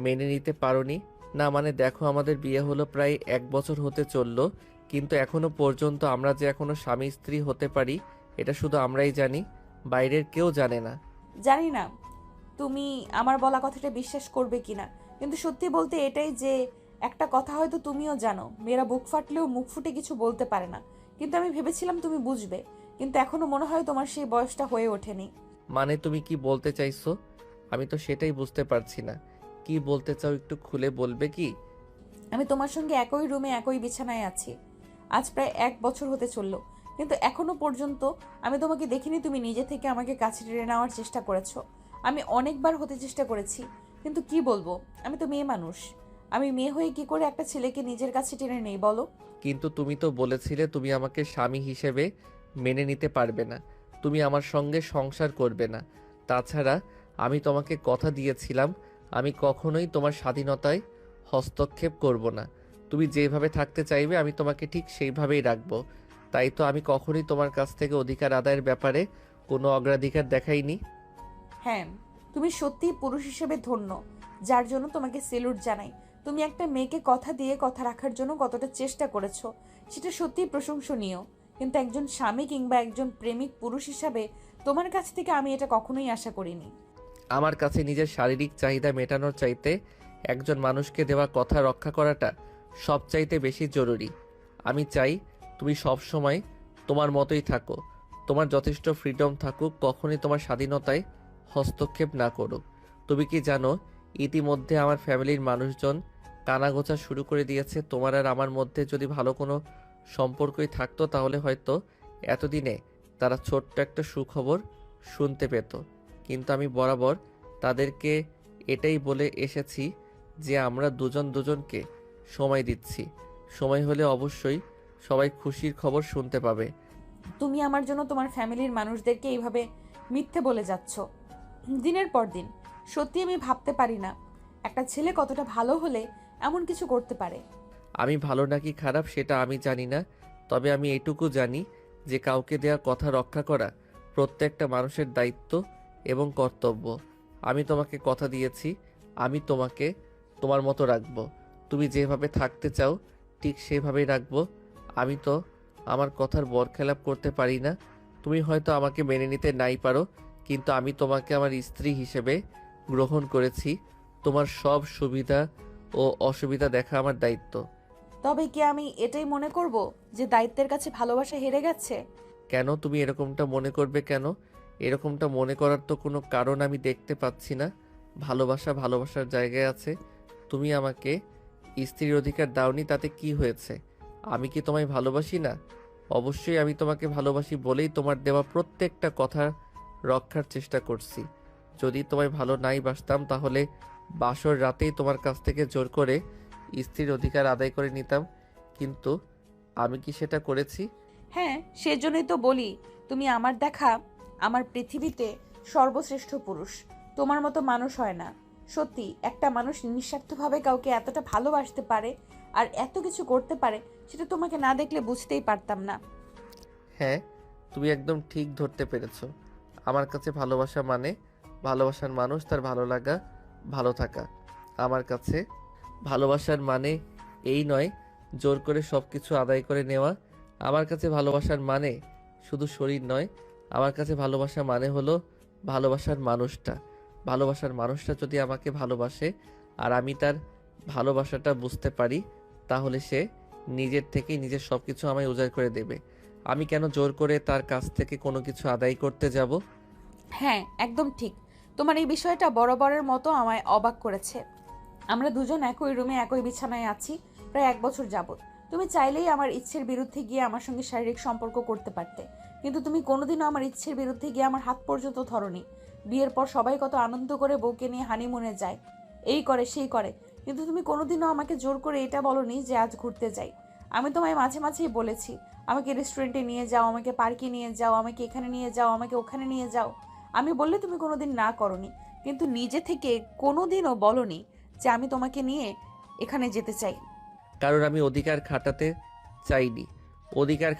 মেনে নিতে পারোনি? না মানে দেখো, আমাদের বিয়ে হলো প্রায় 1 বছর হতে চললো, কিন্তু এখনো পর্যন্ত আমরা যে এখনো স্বামী স্ত্রী হতে পারি এটা শুধু আমরাই জানি, বাইরের কেউ জানে না। জানি না তুমি আমার বলা কথাটা বিশ্বাস করবে কিনা, কিন্তু সত্যি বলতে এটাই যে একটা কথা হয়তো তুমিও জানো, মেয়েরা বুক ফাটলেও মুখ ফুটে কিছু বলতে পারে না। কিন্তু আমি ভেবেছিলাম তুমি বুঝবে, কিন্তু এখনো মনে হয় তোমার সেই বয়সটা হয়ে ওঠেনি। মানে তুমি কি বলতে চাইছো? আমি তো সেটাই বুঝতে পারছি না। কি বলতে চাও একটু খুলে বলবে কি? আমি তোমার সঙ্গে একই রুমে একই বিছানায় আছি আজ প্রায় 1 বছর হতে চললো, কিন্তু এখনো পর্যন্ত আমি তোমাকে দেখিনি তুমি নিজে থেকে আমাকে কাছে টেনে নেওয়ার চেষ্টা করেছো। আমি অনেকবার হতে চেষ্টা করেছি, কিন্তু কি বলবো, আমি তো মেয়ে মানুষ। আমি মেয়ে হয়ে কি করে একটা ছেলেকে নিজের কাছে টেনে নেই বলো? কিন্তু তুমি তো বলেছিলে তুমি আমাকে স্বামী হিসেবে মেনে নিতে পারবে না, তুমি আমার সঙ্গে সংসার করবে না। তাছাড়া আমি তোমাকে কথা দিয়েছিলাম আমি কখনোই তোমার স্বাধীনতায় হস্তক্ষেপ করব না। তুমি যেভাবে থাকতে চাইবে আমি তোমাকে ঠিক সেইভাবেই রাখবো। তাই তো আমি কখনোই তোমার কাছ থেকে অধিকার আদায়ের ব্যাপারে কোনো অগ্রাধিকার দেখাইনি। হ্যাঁ, তুমি সত্যিই পুরুষ হিসেবে ধন্য, যার জন্য তোমাকে সেলুট জানাই। তুমি একটা মেয়েকে কথা দিয়ে কথা রাখার জন্য কতটা চেষ্টা করেছো, সেটা সত্যিই প্রশংসনীয়। কিন্তু একজন স্বামী কিংবা একজন প্রেমিক পুরুষ হিসাবে তোমার কাছ থেকে আমি এটা কখনোই আশা করিনি। আমার কাছে নিজের শারীরিক চাহিদা মেটানোর চাইতে একজন মানুষকে দেওয়া কথা রক্ষা করাটা সবচাইতে বেশি জরুরি। আমি চাই তুমি সব সময় তোমার মতোই থাকো, তোমার যথেষ্ট ফ্রিডম থাকুক, কখনই তোমার স্বাধীনতায় হস্তক্ষেপ না করুক। তুমি কি জানো ইতিমধ্যে আমার ফ্যামিলির মানুষজন কানাগোছা শুরু করে দিয়েছে। তোমার আর আমার মধ্যে যদি ভালো কোনো সম্পর্কই থাকতো তাহলে হয়তো এতদিনে তারা ছোট্ট একটা সুখবর শুনতে পেত। কিন্তু আমি বরাবর তাদেরকে এটাই বলে এসেছি যে আমরা দুজন দুজনকে সময় দিচ্ছি। সময় হলে অবশ্যই সবাই খুশির খবর শুনতে পাবে। তুমি আমার জন্য তোমার ফ্যামিলির মানুষদেরকে এইভাবে মিথ্যে বলে যাচ্ছ দিনের পর দিন। সত্যি আমি ভাবতে পারি না একটা ছেলে কতটা ভালো হলে এমন কিছু করতে পারে। আমি ভালো নাকি খারাপ সেটা আমি জানি না, তবে আমি এটুকু জানি যে কাউকে দেওয়া কথা রক্ষা করা প্রত্যেকটা মানুষের দায়িত্ব এবং কর্তব্য। আমি তোমাকে কথা দিয়েছি আমি তোমাকে তোমার মতো রাখবো। তুমি যেভাবে থাকতে চাও ঠিক সেভাবেই রাখবো। আমি তো আমার কথার বরখেলাপ করতে পারি না। তুমি হয়তো আমাকে মেনে নিতে নাই পারো, কিন্তু আমি তোমাকে আমার স্ত্রী হিসেবে গ্রহণ করেছি। তোমার সব সুবিধা ও অসুবিধা দেখা আমার দায়িত্ব। তবে কি আমি এটাই মনে করব যে দায়িত্বের কাছে ভালোবাসা হেরে গেছে? কেন তুমি এরকমটা মনে করবে কেন? এরকমটা মনে করার তো কোনো কারণ আমি দেখতে পাচ্ছি না। ভালোবাসা ভালোবাসার জায়গায় আছে। তুমি আমাকে স্ত্রীর অধিকার দাওনি, তাতে কি হয়েছে? আমি কি তোমায় ভালোবাসি না? অবশ্যই আমি তোমাকে ভালোবাসি বলেই তোমার দেওয়া প্রত্যেকটা কথা রক্ষার চেষ্টা করছি। যদি তোমায় ভালো নাই বাসতাম তাহলে বাসর রাতেই তোমার কাছ থেকে জোর করে স্ত্রীর অধিকার আদায় করে নিতাম। কিন্তু আমি কি সেটা করেছি? হ্যাঁ, সেজন্যই তো বলি তুমি আমার দেখা আমার পৃথিবীতে সর্বশ্রেষ্ঠ পুরুষ। তোমার মতো মানুষ হয় না। সত্যি একটা মানুষ নিঃস্বার্থভাবে কাউকে এতটা ভালোবাসতে পারে আর এত কিছু করতে পারে, সেটা তোমাকে না দেখলে বুঝতেই পারতাম না। হ্যাঁ, তুমি একদম ঠিক ধরতে পেরেছ। আমার কাছে ভালোবাসা মানে ভালোবাসার মানুষ তার ভালো লাগা, ভালো থাকা। আমার কাছে ভালোবাসার মানে এই নয় জোর করে সব কিছু আদায় করে নেওয়া। আমার কাছে ভালোবাসার মানে শুধু শরীর নয়, আমার কাছে ভালোবাসা মানে হলো ভালোবাসার মানুষটা। ভালোবাসার মানুষটা যদি আমাকে ভালোবাসে আর আমি তার ভালোবাসাটা বুঝতে পারি, তাহলে সে নিজের থেকেই নিজের সব কিছু আমায় উজাড় করে দেবে। আমি কেন জোর করে তার কাছ থেকে কোনো কিছু আদায় করতে যাব? হ্যাঁ, একদম ঠিক। তোমার এই বিষয়টা বরাবরের মতো আমায় অবাক করেছে। আমরা দুজন একই রুমে একই বিছানায় আছি প্রায় 1 বছর যাবত। তুমি চাইলেই আমার ইচ্ছের বিরুদ্ধে গিয়ে আমার সঙ্গে শারীরিক সম্পর্ক করতে পারতে, কিন্তু তুমি কোনোদিনও আমার ইচ্ছের বিরুদ্ধে গিয়ে আমার হাত পর্যন্ত ধরোনি। বিয়ের পর সবাই কত আনন্দ করে বউকে নিয়ে হানিমুনে যায়, এই করে সেই করে, কিন্তু তুমি কোনোদিনও আমাকে জোর করে এটা বলোনি যে আজ ঘুরতে যাই। আমি তোমায় মাঝে মাঝেই বলেছি আমাকে রেস্টুরেন্টে নিয়ে যাও, আমাকে পার্কে নিয়ে যাও, আমাকে এখানে নিয়ে যাও, আমাকে ওখানে নিয়ে যাও। আমি বললে তুমি কোনোদিন না করনি, কিন্তু নিজে থেকে কোনোদিনও বলোনি যে আমি তোমাকে নিয়ে এখানে যেতে চাই। কারণ আমি অধিকার খাটাতে চাইনি। অধিকার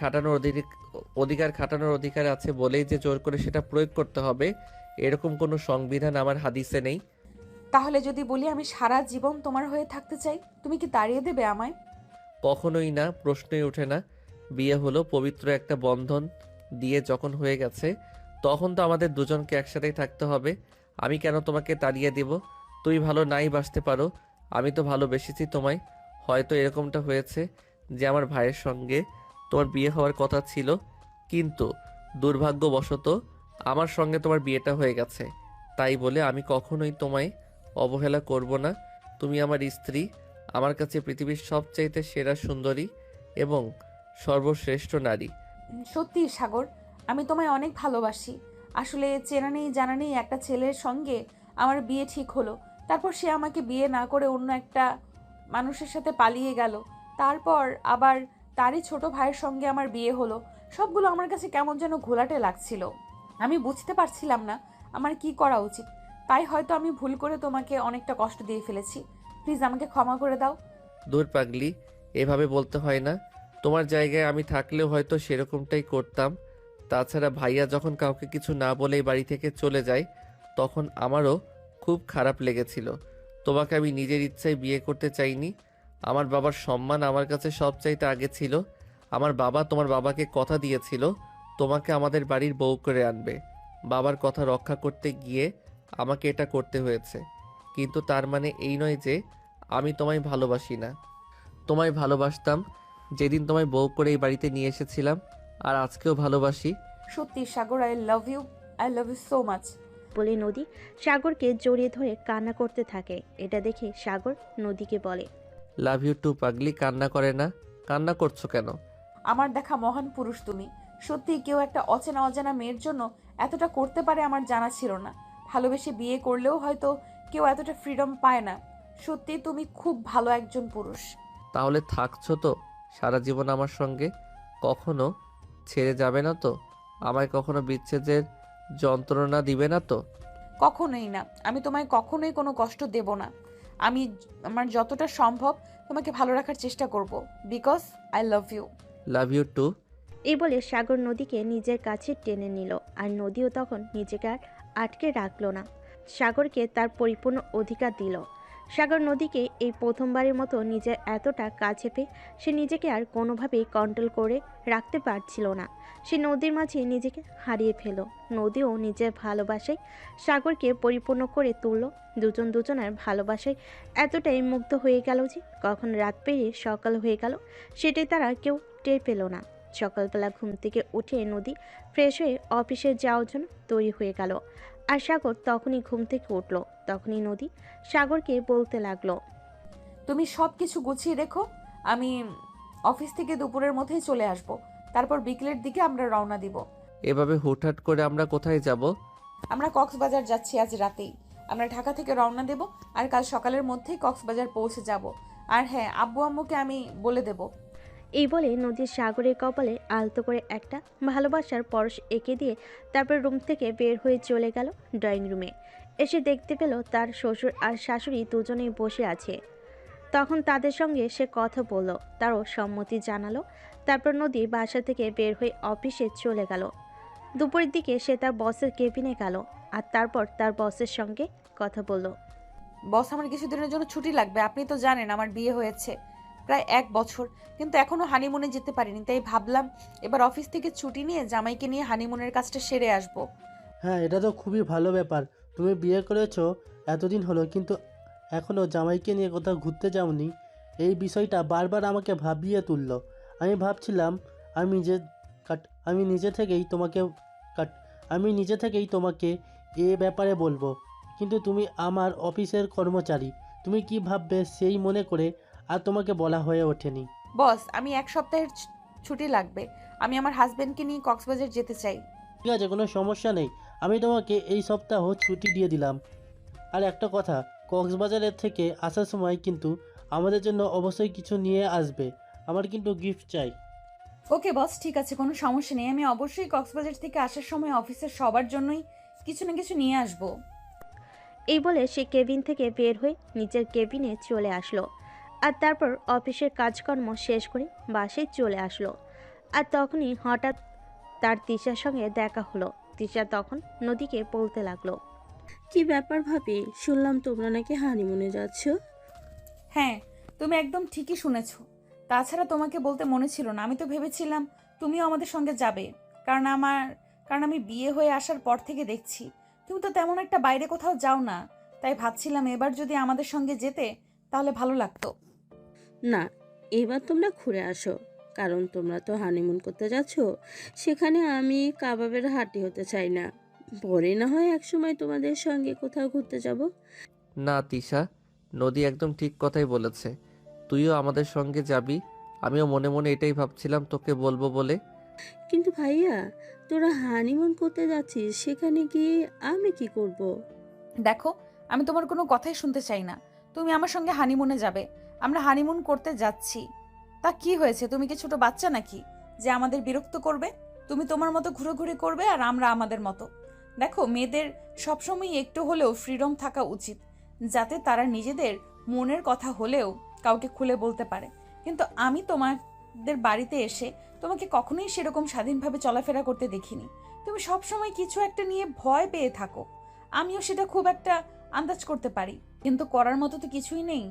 খাটানোর অধিকার আছে বলেই যে জোর করে সেটা প্রয়োগ করতে হবে এরকম কোনো সংবিধান আমার হাদিসে নেই। তাহলে যদি বলি আমি সারা জীবন তোমার হয়ে থাকতে চাই, তুমি কি তাড়িয়ে দেবে আমায়? কখনোই না, প্রশ্নই ওঠে না। বিয়ে হলো পবিত্র একটা বন্ধন, দিয়ে যখন হয়ে গেছে তখন তো আমাদের দুজনকে একসাথেই থাকতে হবে। আমি কেন তোমাকে তাড়িয়ে দেব? তুমি ভালো নাই বাসতে পারো, আমি তো ভালোবেসেছি তোমায়। হয়তো এরকমটা হয়েছে যে আমার ভাইয়ের সঙ্গে তোমার বিয়ে হওয়ার কথা ছিল, কিন্তু দুর্ভাগ্যবশত আমার সঙ্গে তোমার বিয়েটা হয়ে গেছে। তাই বলে আমি কখনোই তোমায় অবহেলা করব না। তুমি আমার স্ত্রী, আমার কাছে পৃথিবীর সবচাইতে সেরা সুন্দরী এবং সর্বশ্রেষ্ঠ নারী। সত্যি সাগর, আমি তোমায় অনেক ভালোবাসি। আসলে চেনা নেই জানা নেই একটা ছেলের সঙ্গে আমার বিয়ে ঠিক হলো, তারপর সে আমাকে বিয়ে না করে অন্য একটা মানুষের সাথে পালিয়ে গেল, তারপর আবার তারই ছোট ভাইয়ের সঙ্গে আমার বিয়ে হলো। সবগুলো আমার কাছে কেমন যেন ঘোলাটে লাগছিল। আমি বুঝতে পারছিলাম না আমার কি করা উচিত। তাই হয়তো আমি ভুল করে তোমাকে অনেকটা কষ্ট দিয়ে ফেলেছি। প্লিজ আমাকে ক্ষমা করে দাও। দূর পাগলি, এভাবে বলতে হয় না। তোমার জায়গায় আমি থাকলেও হয়তো সেরকমটাই করতাম। তাছাড়া ভাইয়া যখন কাউকে কিছু না বলেই বাড়ি থেকে চলে যায় তখন আমারও খুব খারাপ লেগেছিল। তোমাকে আমি নিজের ইচ্ছায় বিয়ে করতে চাইনি। আমার বাবার সম্মান আমার কাছে সবচাইতে আগে ছিল। আমার বাবা তোমার বাবাকে কথা দিয়েছিল তোমাকে আমাদের বাড়ির বউ করে আনবে। বাবার কথা রক্ষা করতে গিয়ে আমাকে এটা করতে হয়েছে, কিন্তু তার মানে এই নয় যে আমি তোমায় ভালোবাসি না। তোমায় ভালোবাসতাম যেদিন তোমায় বউ করে এই বাড়িতে নিয়ে এসেছিলাম, আর আজকেও ভালোবাসি। সত্যি Sagar, I love you so much. বলে নদী সাগরকে জড়িয়ে ধরে কান্না করতে থাকে। এটা দেখে সাগর নদীকে বলে, লাভ ইউ টু পাগলি। কান্না করে না, কান্না করছো কেন? আমার দেখা মহান পুরুষ তুমি। সত্যি কেউ একটা অচেনা অজানা মেয়ের জন্য এতটা করতে পারে আমার জানা ছিল না। ভালোবেসে বিয়ে করলেও হয়তো কেউ এতটা ফ্রিডম পায় না। সত্যি তুমি খুব ভালো একজন পুরুষ। তাহলে থাকছো তো সারা জীবন আমার সঙ্গে? কখনো ছেড়ে যাবে না তো? আমায় কখনো বিচ্ছেদের যন্ত্রণা দিবে না তো? কখনোই না, আমি তোমায় কখনোই কোনো কষ্ট দেব না। আমি আমার যতটা সম্ভব তোমাকে ভালো রাখার চেষ্টা করব, because I love you. Love you too. এই বলে সাগর নদীকে নিজের কাছে টেনে নিল। আর নদীও তখন নিজেকে আর আটকে রাখলো না, সাগরকে তার পরিপূর্ণ অধিকার দিল। সাগর নদীকে এই প্রথমবারের মতো নিজের এতটা কাছে পেয়ে সে নিজেকে আর কোনোভাবেই কন্ট্রোল করে রাখতে পারছিল না। সে নদীর মাঝে নিজেকে হারিয়ে ফেল। নদীও নিজের ভালোবাসায় সাগরকে পরিপূর্ণ করে তুলল। দুজন দুজনের ভালোবাসায় এতটাই মুগ্ধ হয়ে গেল যে কখন রাত পেরিয়ে সকাল হয়ে গেল সেটাই তারা কেউ টের পেল না। সকালবেলা ঘুম থেকে উঠে নদী ফ্রেশ হয়ে অফিসে যাওয়ার জন্য তৈরি হয়ে গেল। আর সাগর তখনই ঘুম থেকে উঠল। তখনই নদী সাগরকে বলতে লাগলো, তুমি সব কিছু গুছিয়ে রেখো, আমি অফিস থেকে দুপুরের মধ্যেই চলে আসব। তারপর বিকেলের দিকে আমরা রওনা দিব। এভাবে হুটহাট করে আমরা কোথায় যাব? আমরা কক্সবাজার যাচ্ছি আজ রাতেই। আমরা ঢাকা থেকে রওনা দেব আর কাল সকালের মধ্যেই কক্সবাজার পৌঁছে যাব। আর হ্যাঁ, আব্বু আম্মুকে আমি বলে দেব। এই বলে নদীর সাগরের কপালে আলতো করে একটা ভালোবাসার পরশ এঁকে দিয়ে তারপর রুম থেকে বের হয়ে চলে গেল ড্রয়িং রুমে। এসে দেখতে পেল তার শ্বশুর আর শাশুড়ি দুজনেই বসে আছে। তখন তাদের সঙ্গে সে কথা বলল, তারও সম্মতি জানালো। তারপর নদী বাসা থেকে বের হয়ে অফিসে চলে গেল। দুপুরের দিকে সে তার বসের কেবিনে গেল আর তারপর তার বসের সঙ্গে কথা বলল। বস, আমার কিছুদিনের জন্য ছুটি লাগবে। আপনি তো জানেন আমার বিয়ে হয়েছে প্রায় 1 বছর, কিন্তু এখনো হানিমুনে যেতে পারিনি। তাই ভাবলাম এবার অফিস থেকে ছুটি নিয়ে জামাইকে নিয়ে হানিমুনের কাজটা সেরে আসব। হ্যাঁ, এটা তো খুবই ভালো ব্যাপার। তুমি বিয়ে করেছো এতদিন হলো, কিন্তু এখনও জামাইকে নিয়ে কোথাও ঘুরতে যাওনি। এই বিষয়টা বারবার আমাকে ভাবিয়ে তুললো। আমি ভাবছিলাম আমি যে কাট আমি নিজে থেকেই তোমাকে কাট আমি নিজে থেকেই তোমাকে এ ব্যাপারে বলবো, কিন্তু তুমি আমার অফিসের কর্মচারী, তুমি কি ভাববে সেই মনে করে আর তোমাকে বলা হয়ে ওঠেনি। বস, আমি 1 সপ্তাহের ছুটি লাগবে। আমি আমার হাজবেন্ডকে নিয়ে কক্সবাজার যেতে চাই। ঠিক আছে, কোনো সমস্যা নেই। আমি তোমাকে এই সপ্তাহ ছুটি দিয়ে দিলাম। আর একটা কথা, কক্সবাজারের থেকে আসার সময় কিন্তু আমাদের জন্য অবশ্যই কিছু নিয়ে আসবে। আমার কিন্তু গিফট চাই। ওকে বস, ঠিক আছে, কোনো সমস্যা নেই। আমি অবশ্যই কক্সবাজার থেকে আসার সময় অফিসের সবার জন্যই কিছু না কিছু নিয়ে আসব। এই বলে সে কেবিন থেকে বের হয়ে নিজের কেবিনে চলে আসলো। আর তারপর অফিসের কাজকর্ম শেষ করে বাসায় চলে আসলো। আর তখনই হঠাৎ তার তিশার সঙ্গে দেখা হলো। তিশা তখন নদীকে বলতে লাগলো, কি ব্যাপার ভাবি, শুনলাম তোমরা নাকি হানিমুনে যাচ্ছ? হ্যাঁ, তুমি একদম ঠিকই শুনেছ। তাছাড়া তোমাকে বলতে মনে ছিল না। আমি তো ভেবেছিলাম তুমিও আমাদের সঙ্গে যাবে, কারণ আমি বিয়ে হয়ে আসার পর থেকে দেখছি তুমি তো তেমন একটা বাইরে কোথাও যাও না। তাই ভাবছিলাম এবার যদি আমাদের সঙ্গে যেতে তাহলে ভালো লাগতো। না, এবার তোমরা ঘুরে আসো, কারণ তোমরা তো হানিমুন করতে যাচ্ছ। সেখানে আমি কাবাবের হাঁটি হতে চাই না। পরে না হয় একসময় তোমাদের সঙ্গে কোথাও ঘুরতে যাব। না তিশা, নদী একদম ঠিক কথাই বলেছে। তুইও আমাদের সঙ্গে যাবি। আমিও মনে মনে এটাই ভাবছিলাম তোকে বলবো বলে। কিন্তু ভাইয়া, তোরা হানিমুন করতে যাচ্ছিস, সেখানে গিয়ে আমি কি করব? দেখো, আমি তোমার কোনো কথাই শুনতে চাই না। তুমি আমার সঙ্গে হানিমুনে যাবে। আমরা হানিমুন করতে যাচ্ছি। তা কি হয়েছে? তুমি কি ছোট বাচ্চা নাকি যে আমাদের বিরক্ত করবে? তুমি তোমার মতো ঘুরে করবে আর আমরা আমাদের মতো। দেখো, মেয়েদের সবসময় একটু হলেও ফ্রিডম থাকা উচিত, যাতে তারা নিজেদের মনের কথা হলেও কাউকে খুলে বলতে পারে। কিন্তু আমি তোমাদের বাড়িতে এসে তোমাকে কখনোই সেরকম স্বাধীনভাবে চলাফেরা করতে দেখিনি। তুমি সবসময় কিছু একটা নিয়ে ভয় পেয়ে থাকো। আমিও সেটা খুব একটা আন্দাজ করতে পারি, কিন্তু করার মতো তো কিছুই নেই।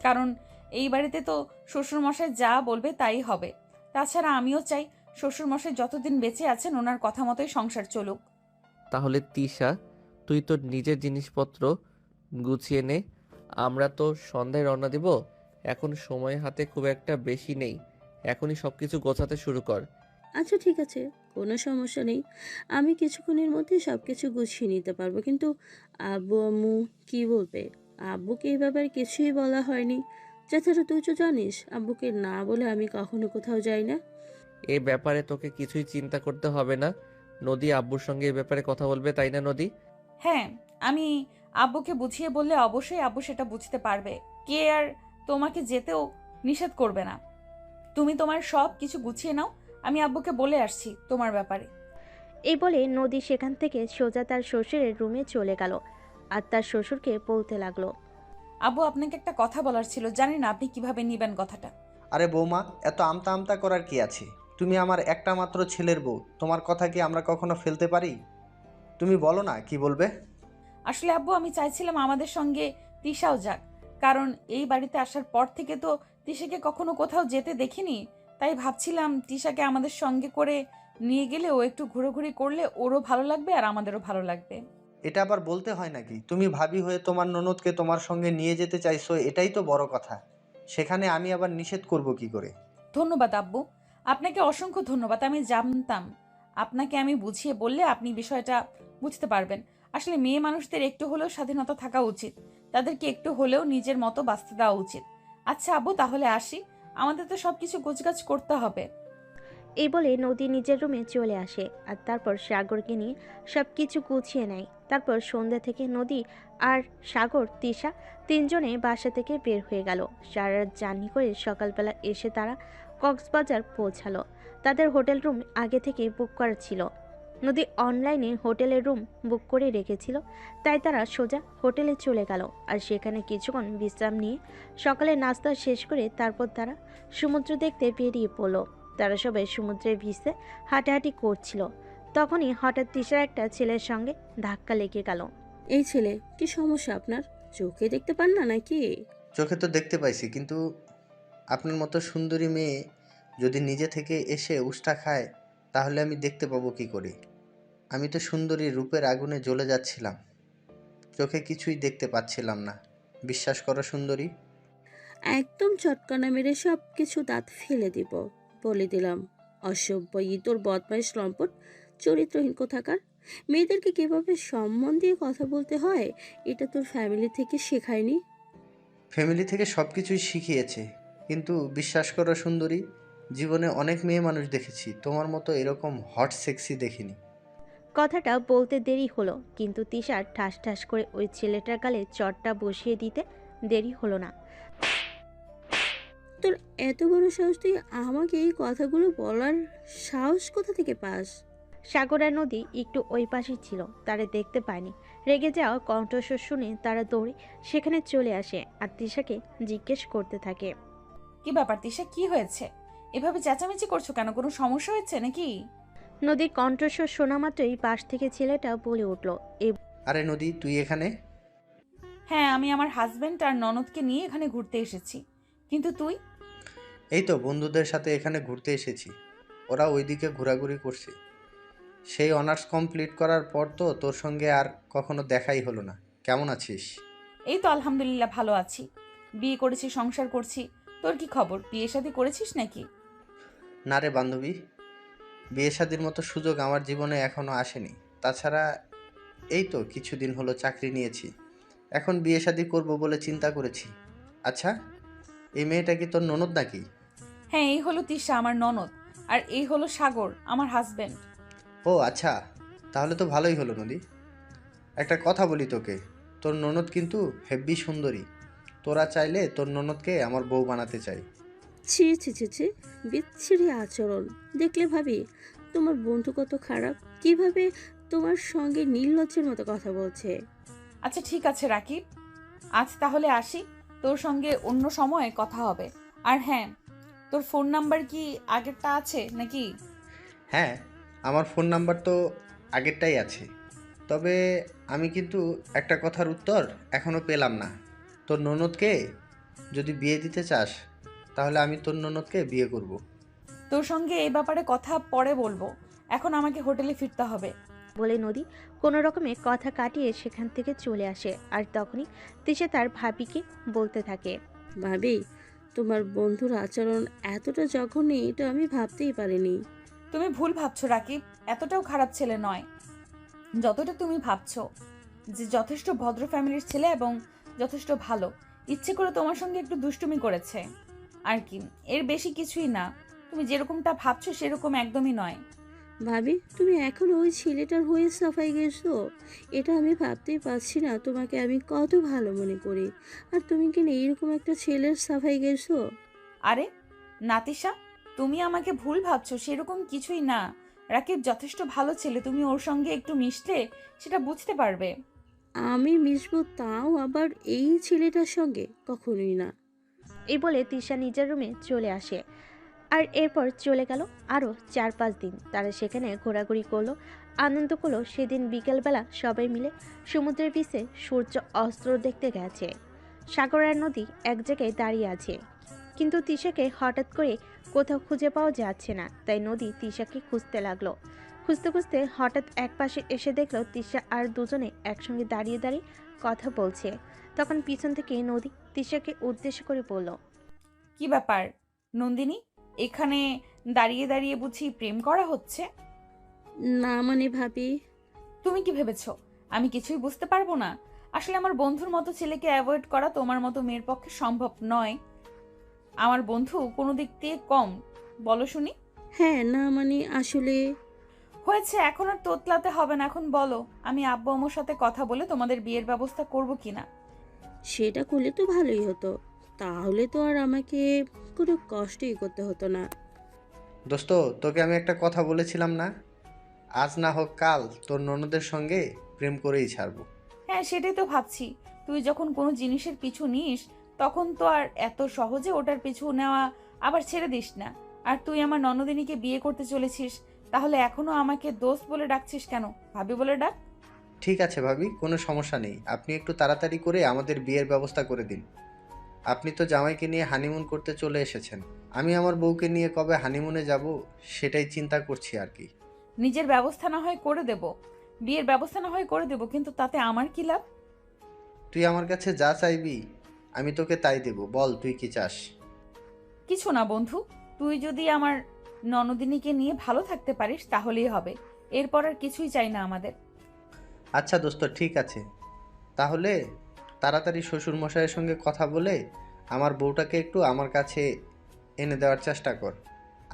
কারণ এই বাড়িতে তো শ্বশুরমশাই যা বলবে তাই হবে। তাছাড়া আমিও চাই শ্বশুরমশাই যতদিন বেঁচে আছেন ওনার কথা মতোই সংসার চলুক। তাহলে তিশা, তুই তোর নিজের জিনিসপত্র গুছিয়ে নে। আমরা তো সন্ধ্যায় রওনা দিব। এখন সময় হাতে খুব একটা বেশি নেই। এখনই সব কিছু গোছাতে শুরু কর। আচ্ছা ঠিক আছে, কোনো সমস্যা নেই। আমি কিছুক্ষণের মধ্যে সব কিছু গুছিয়ে নিতে পারবো, কিন্তু আব্বু আম্মু কি বলবে? আব্বুকে এই ব্যাপারে কিছুই বলা হয়নি। তাছাড়া তুই তো জানিস আব্বুকে না বলে আমি কখনো কোথাও যাই না। এ ব্যাপারে তোকে কিছুই চিন্তা করতে হবে না। নদী আব্বুর সঙ্গে এ ব্যাপারে কথা বলবে, তাই না নদী? হ্যাঁ, আমি আব্বুকে বুঝিয়ে বললে অবশ্যই আব্বু সেটা বুঝতে পারবে। কে আর তোমাকে যেতেও নিষেধ করবে না। তুমি তোমার সব কিছু গুছিয়ে নাও, আমি আব্বুকে বলে আসছি তোমার ব্যাপারে। এই বলে নদী সেখান থেকে সোজা তার শ্বশুরের রুমে চলে গেল আর তার শ্বশুরকে বলতে লাগলো। আব্বু, আপনাকে একটা কথা বলার ছিল, জানি না আপনি কিভাবে নিবেন কথাটা। আরে বৌমা, এত আমতা আমতা করার কি আছে? তুমি আমার একটা মাত্র ছেলের বউ, তোমার কথা কি আমরা কখনো ফেলতে পারি? তুমি বলো না কি বলবে। আসলে আব্বু, আমি চাইছিলাম আমাদের সঙ্গে তিশাও যাক, কারণ এই বাড়িতে আসার পর থেকে তো তিশাকে কখনো কোথাও যেতে দেখিনি। তাই ভাবছিলাম তিশাকে আমাদের সঙ্গে করে নিয়ে গেলে ও একটু ঘোরাঘুরি করলে ওরও ভালো লাগবে আর আমাদেরও ভালো লাগবে। এটা আবার বলতে হয় নাকি? তুমি ভাবি হয়ে তোমার ননদকে তোমার সঙ্গে নিয়ে যেতে চাইছো, এটাই তো বড় কথা। সেখানে আমি আবার নিষেধ করব কি করে? ধন্যবাদ আব্বু, আপনাকে অসংখ্য ধন্যবাদ। আমি জানতাম আপনাকে আমি বুঝিয়ে বললে আপনি বিষয়টা বুঝতে পারবেন। আসলে মেয়ে মানুষদের একটু হলেও স্বাধীনতা থাকা উচিত, তাদেরকে একটু হলেও নিজের মতো বাঁচতে দেওয়া উচিত। আচ্ছা আব্বু, তাহলে আসি, আমাদের তো সবকিছু গোছগাছ করতে হবে। এই বলে নদী নিজের রুমে চলে আসে আর তারপর সাগরকে নিয়ে সব কিছু গুছিয়ে নেয়। তারপর সন্ধ্যা থেকে নদী আর সাগর তিশা তিনজনে বাসা থেকে বের হয়ে গেল। সারা রাত জার্নি করে সকালবেলা এসে তারা কক্সবাজার পৌঁছালো। তাদের হোটেল রুম আগে থেকে বুক করা ছিল। নদী অনলাইনে হোটেলের রুম বুক করে রেখেছিল, তাই তারা সোজা হোটেলে চলে গেল আর সেখানে কিছুক্ষণ বিশ্রাম নিয়ে সকালে নাস্তা শেষ করে তারপর তারা সমুদ্র দেখতে বেরিয়ে পড়ল। তারা সবাই সমুদ্রের ভিসে হাঁটাহাঁটি করছিল। তখনই হঠাৎ তিশার একটা ছেলের সঙ্গে ধাক্কা লেগে গেল। এই ছেলে, কি সমস্যা আপনার? চোখে দেখতে পান না নাকি? চোখে তো দেখতে পাইছি, কিন্তু আপনার মতো সুন্দরী মেয়ে যদি নিজে থেকে এসে উষ্টা খায়, তাহলে আমি দেখতে পাবো কি করে? আমি তো সুন্দরী রূপের আগুনে জ্বলে যাচ্ছিলাম, চোখে কিছুই দেখতে পাচ্ছিলাম না। বিশ্বাস করো সুন্দরী। একদম চটকানা মেরে সব কিছু দাঁত ফেলে দিব, বলে দিলাম। অসভ্য ইতর বদমাইশ লম্পট, চরিত্রহীন কোথাকার। মেয়েদেরকে কিভাবে সম্মান দিয়ে কথা বলতে হয় এটা তোর ফ্যামিলি থেকে শেখায়নি? ফ্যামিলি থেকে সব কিছুই শিখিয়েছে, কিন্তু বিশ্বাস করো সুন্দরী, জীবনে অনেক মেয়ে মানুষ দেখেছি, তোমার মতো এরকম হট সেক্সি দেখিনি। কথাটা বলতে দেরি হলো, কিন্তু তিশার ঠাস ঠাস করে ওই ছেলেটার গালে চটটা বসিয়ে দিতে দেরি হলো না। তোর এত বড় সাহস, তুই আমাকে এই কথাগুলো বলার সাহস কোথা থেকে পাস? সাগর আর নদী একটু ওই পাশে ছিল, তারা দেখতে পায়নি। রেগে যাওয়া কণ্ঠস্বর শুনে তারা দৌড়ে সেখানে চলে আসে আর তিশাকে জিজ্ঞেস করতে থাকে। কি ব্যাপার তিশা, কি হয়েছে? এভাবে চেঁচামেচি করছো কেন? কোনো সমস্যা হয়েছে নাকি? নদীর কণ্ঠস্বর শোনা মাত্রই পাশ থেকে ছেলেটা বলে উঠল। আরে নদী, তুই এখানে? হ্যাঁ, আমি আমার হাজবেন্ড আর ননদকে নিয়ে এখানে ঘুরতে এসেছি, কিন্তু তুই? এই তো বন্ধুদের সাথে এখানে ঘুরতে এসেছি, ওরা ওইদিকে ঘোরাঘুরি করছে। সেই অনার্স কমপ্লিট করার পর তো তোর সঙ্গে আর কখনো দেখাই হলো না। কেমন আছিস? এই তো আলহামদুলিল্লাহ ভালো আছি, বিয়ে করেছি, সংসার করছি। তোর কি খবর, বিয়ে শাদী করেছিস নাকি? না রে বান্ধবী, বিয়ে শাদির মতো সুযোগ আমার জীবনে এখনো আসেনি। তাছাড়া এই তো কিছুদিন হলো চাকরি নিয়েছি, এখন বিয়ে শাদি করবো বলে চিন্তা করেছি। আচ্ছা, এই মেয়েটা কি তোর ননদ নাকি? হ্যাঁ, এই হলো তিশা, আমার ননদ, আর এই হলো সাগর, আমার হাজবেন্ড। ও আচ্ছা, তাহলে তো ভালোই হলো নদী। একটা কথা বলি তোকে, তোর ননদ কিন্তু হেব্বি সুন্দরী। তোরা চাইলে তোর ননদকে আমার বউ বানাতে চাই। ছি ছি ছি ছি, বিচ্ছিরি আচরণ। দেখলে ভাবি তোমার বন্ধু কত খারাপ, কিভাবে তোমার সঙ্গে নির্লজ্জের মতো কথা বলছে। আচ্ছা ঠিক আছে রাকিব, আজ তাহলে আসি, তোর সঙ্গে অন্য সময় কথা হবে। আর হ্যাঁ, তোর ফোন নাম্বার কি আগেরটা আছে নাকি? হ্যাঁ, আমার ফোন নাম্বার তো আগেরটাই আছে, তবে আমি কিন্তু একটা কথার উত্তর এখনও পেলাম না। তোর ননদকে যদি বিয়ে দিতে চাস, তাহলে আমি তোর ননদকে বিয়ে করব। তোর সঙ্গে এই ব্যাপারে কথা পরে বলবো, এখন আমাকে হোটেলে ফিরতে হবে। বলে নদী কোনো রকমে কথা কাটিয়ে সেখান থেকে চলে আসে আর তখনই তিশা তার ভাবিকে বলতে থাকে। ভাবি, তোমার বন্ধুর আচরণ এতটা জঘন্য এটা আমি ভাবতেই পারিনি। তুমি ভুল ভাবছো রাকিব, এতটাও খারাপ ছেলে নয় যতটা তুমি ভাবছো। যে যথেষ্ট ভদ্র ফ্যামিলির ছেলে এবং যথেষ্ট ভালো। ইচ্ছে করে তোমার সঙ্গে একটু দুষ্টুমি করেছে আর কি, এর বেশি কিছুই না। তুমি যেরকমটা ভাবছো সেরকম একদমই নয়। ভাবি, তুমি এখন ওই ছেলেটার হয়ে সাফাই গেছো? এটা আমি ভাবতেই পারছি না তোমাকে আমি কত ভালো মনে করি, আর তুমি কিনা এরকম একটা ছেলের সাফাই গেছো। আরে নাতিশা, তুমি আমাকে ভুল ভাবছো, সেরকম কিছুই না। রাকিব যথেষ্ট ভালো ছেলে, তুমি ওর সঙ্গে একটু মিশলে সেটা বুঝতে পারবে। আমি মিশবো, তাও আবার এই ছেলেটার সঙ্গে? কখনোই না। এই বলে তিশা নিজের রুমে চলে আসে। আর এরপর চলে গেল আরও 4-5 দিন। তারা সেখানে ঘোরাঘুরি করলো, আনন্দ করলো। সেদিন বিকেলবেলা সবাই মিলে সমুদ্রের বিচে সূর্য অস্ত্র দেখতে গেছে। সাগর আর নদী এক জায়গায় দাঁড়িয়ে আছে, কিন্তু তিশাকে হঠাৎ করে কোথাও খুঁজে পাওয়া যাচ্ছে না। তাই নদী তিশাকে খুঁজতে লাগলো। খুঁজতে খুঁজতে হঠাৎ এক পাশে এসে দেখলো তিশা আর দুজনে একসঙ্গে দাঁড়িয়ে দাঁড়িয়ে কথা বলছে। তখন পিছন থেকে নদী তিশাকে উদ্দেশ্য করে বলল, কি ব্যাপার নন্দিনী, এখানে দাঁড়িয়ে দাঁড়িয়ে বুঝি প্রেম করা হচ্ছে? না মানে ভাবি, তুমি কি ভেবেছো আমি কিছুই বুঝতে পারবো না? আসলে আমার বন্ধুর মতো ছেলেকে অ্যাভয়েড করা তোমার মতো মেয়ের পক্ষে সম্ভব নয়। আমার বন্ধু কোনো দিক দিয়ে কম বলো শুনি? হ্যাঁ না মানে আসলে হয়েছে, এখন আর তোতলাতে হবে না। এখন বলো, আমি আব্বু আম্মুর সাথে কথা বলে তোমাদের বিয়ের ব্যবস্থা করব কিনা। সেটা করলে তো ভালোই হতো, তাহলে তো আর আমাকে কোনো কষ্টই করতে হতো না। দোস্ত, তোকে আমি একটা কথা বলেছিলাম না, আজ না হোক কাল তোর ননদের সঙ্গে প্রেম করেই ছাড়বো। হ্যাঁ, সেটাই তো ভাবছি। তুই যখন কোনো জিনিসের পিছু নিস তখন তো আর এত সহজে ওটার পিছু নেওয়া আবার ছেড়ে দিস না। আর তুই আমার ননদিনীকে বিয়ে করতে চলেছিস, তাহলে এখনো আমাকে দোস্ত বলে ডাকছিস কেন? ভাবি বলে ডাক। ঠিক আছে ভাবি, কোনো সমস্যা নেই, আপনি একটু তাড়াতাড়ি করে আমাদের বিয়ের ব্যবস্থা করে দিন। আপনি তো জামাইকে নিয়ে হানিমুন করতে চলে এসেছেন, আমি আমার বউকে নিয়ে কবে হানিমুনে যাব সেটাই চিন্তা করছি আর কি। নিজের ব্যবস্থা না হয় করে দেব, বিয়ের ব্যবস্থা না হয় করে দেব, কিন্তু তাতে আমার কি লাভ? তুই আমার কাছে যা চাইবি আমি তোকে তাই দেব, বল তুই কি চাস? কিছু না বন্ধু, তুই যদি আমার ননদিনীকে নিয়ে ভালো থাকতে পারিস তাহলেই হবে। এরপর আর কিছুই চাই না আমাদের। আচ্ছা দোস্ত, ঠিক আছে, তাহলে তাড়াতাড়ি শ্বশুর মশাইয়ের সঙ্গে কথা বলে আমার বউটাকে একটু আমার কাছে এনে দেওয়ার চেষ্টা কর,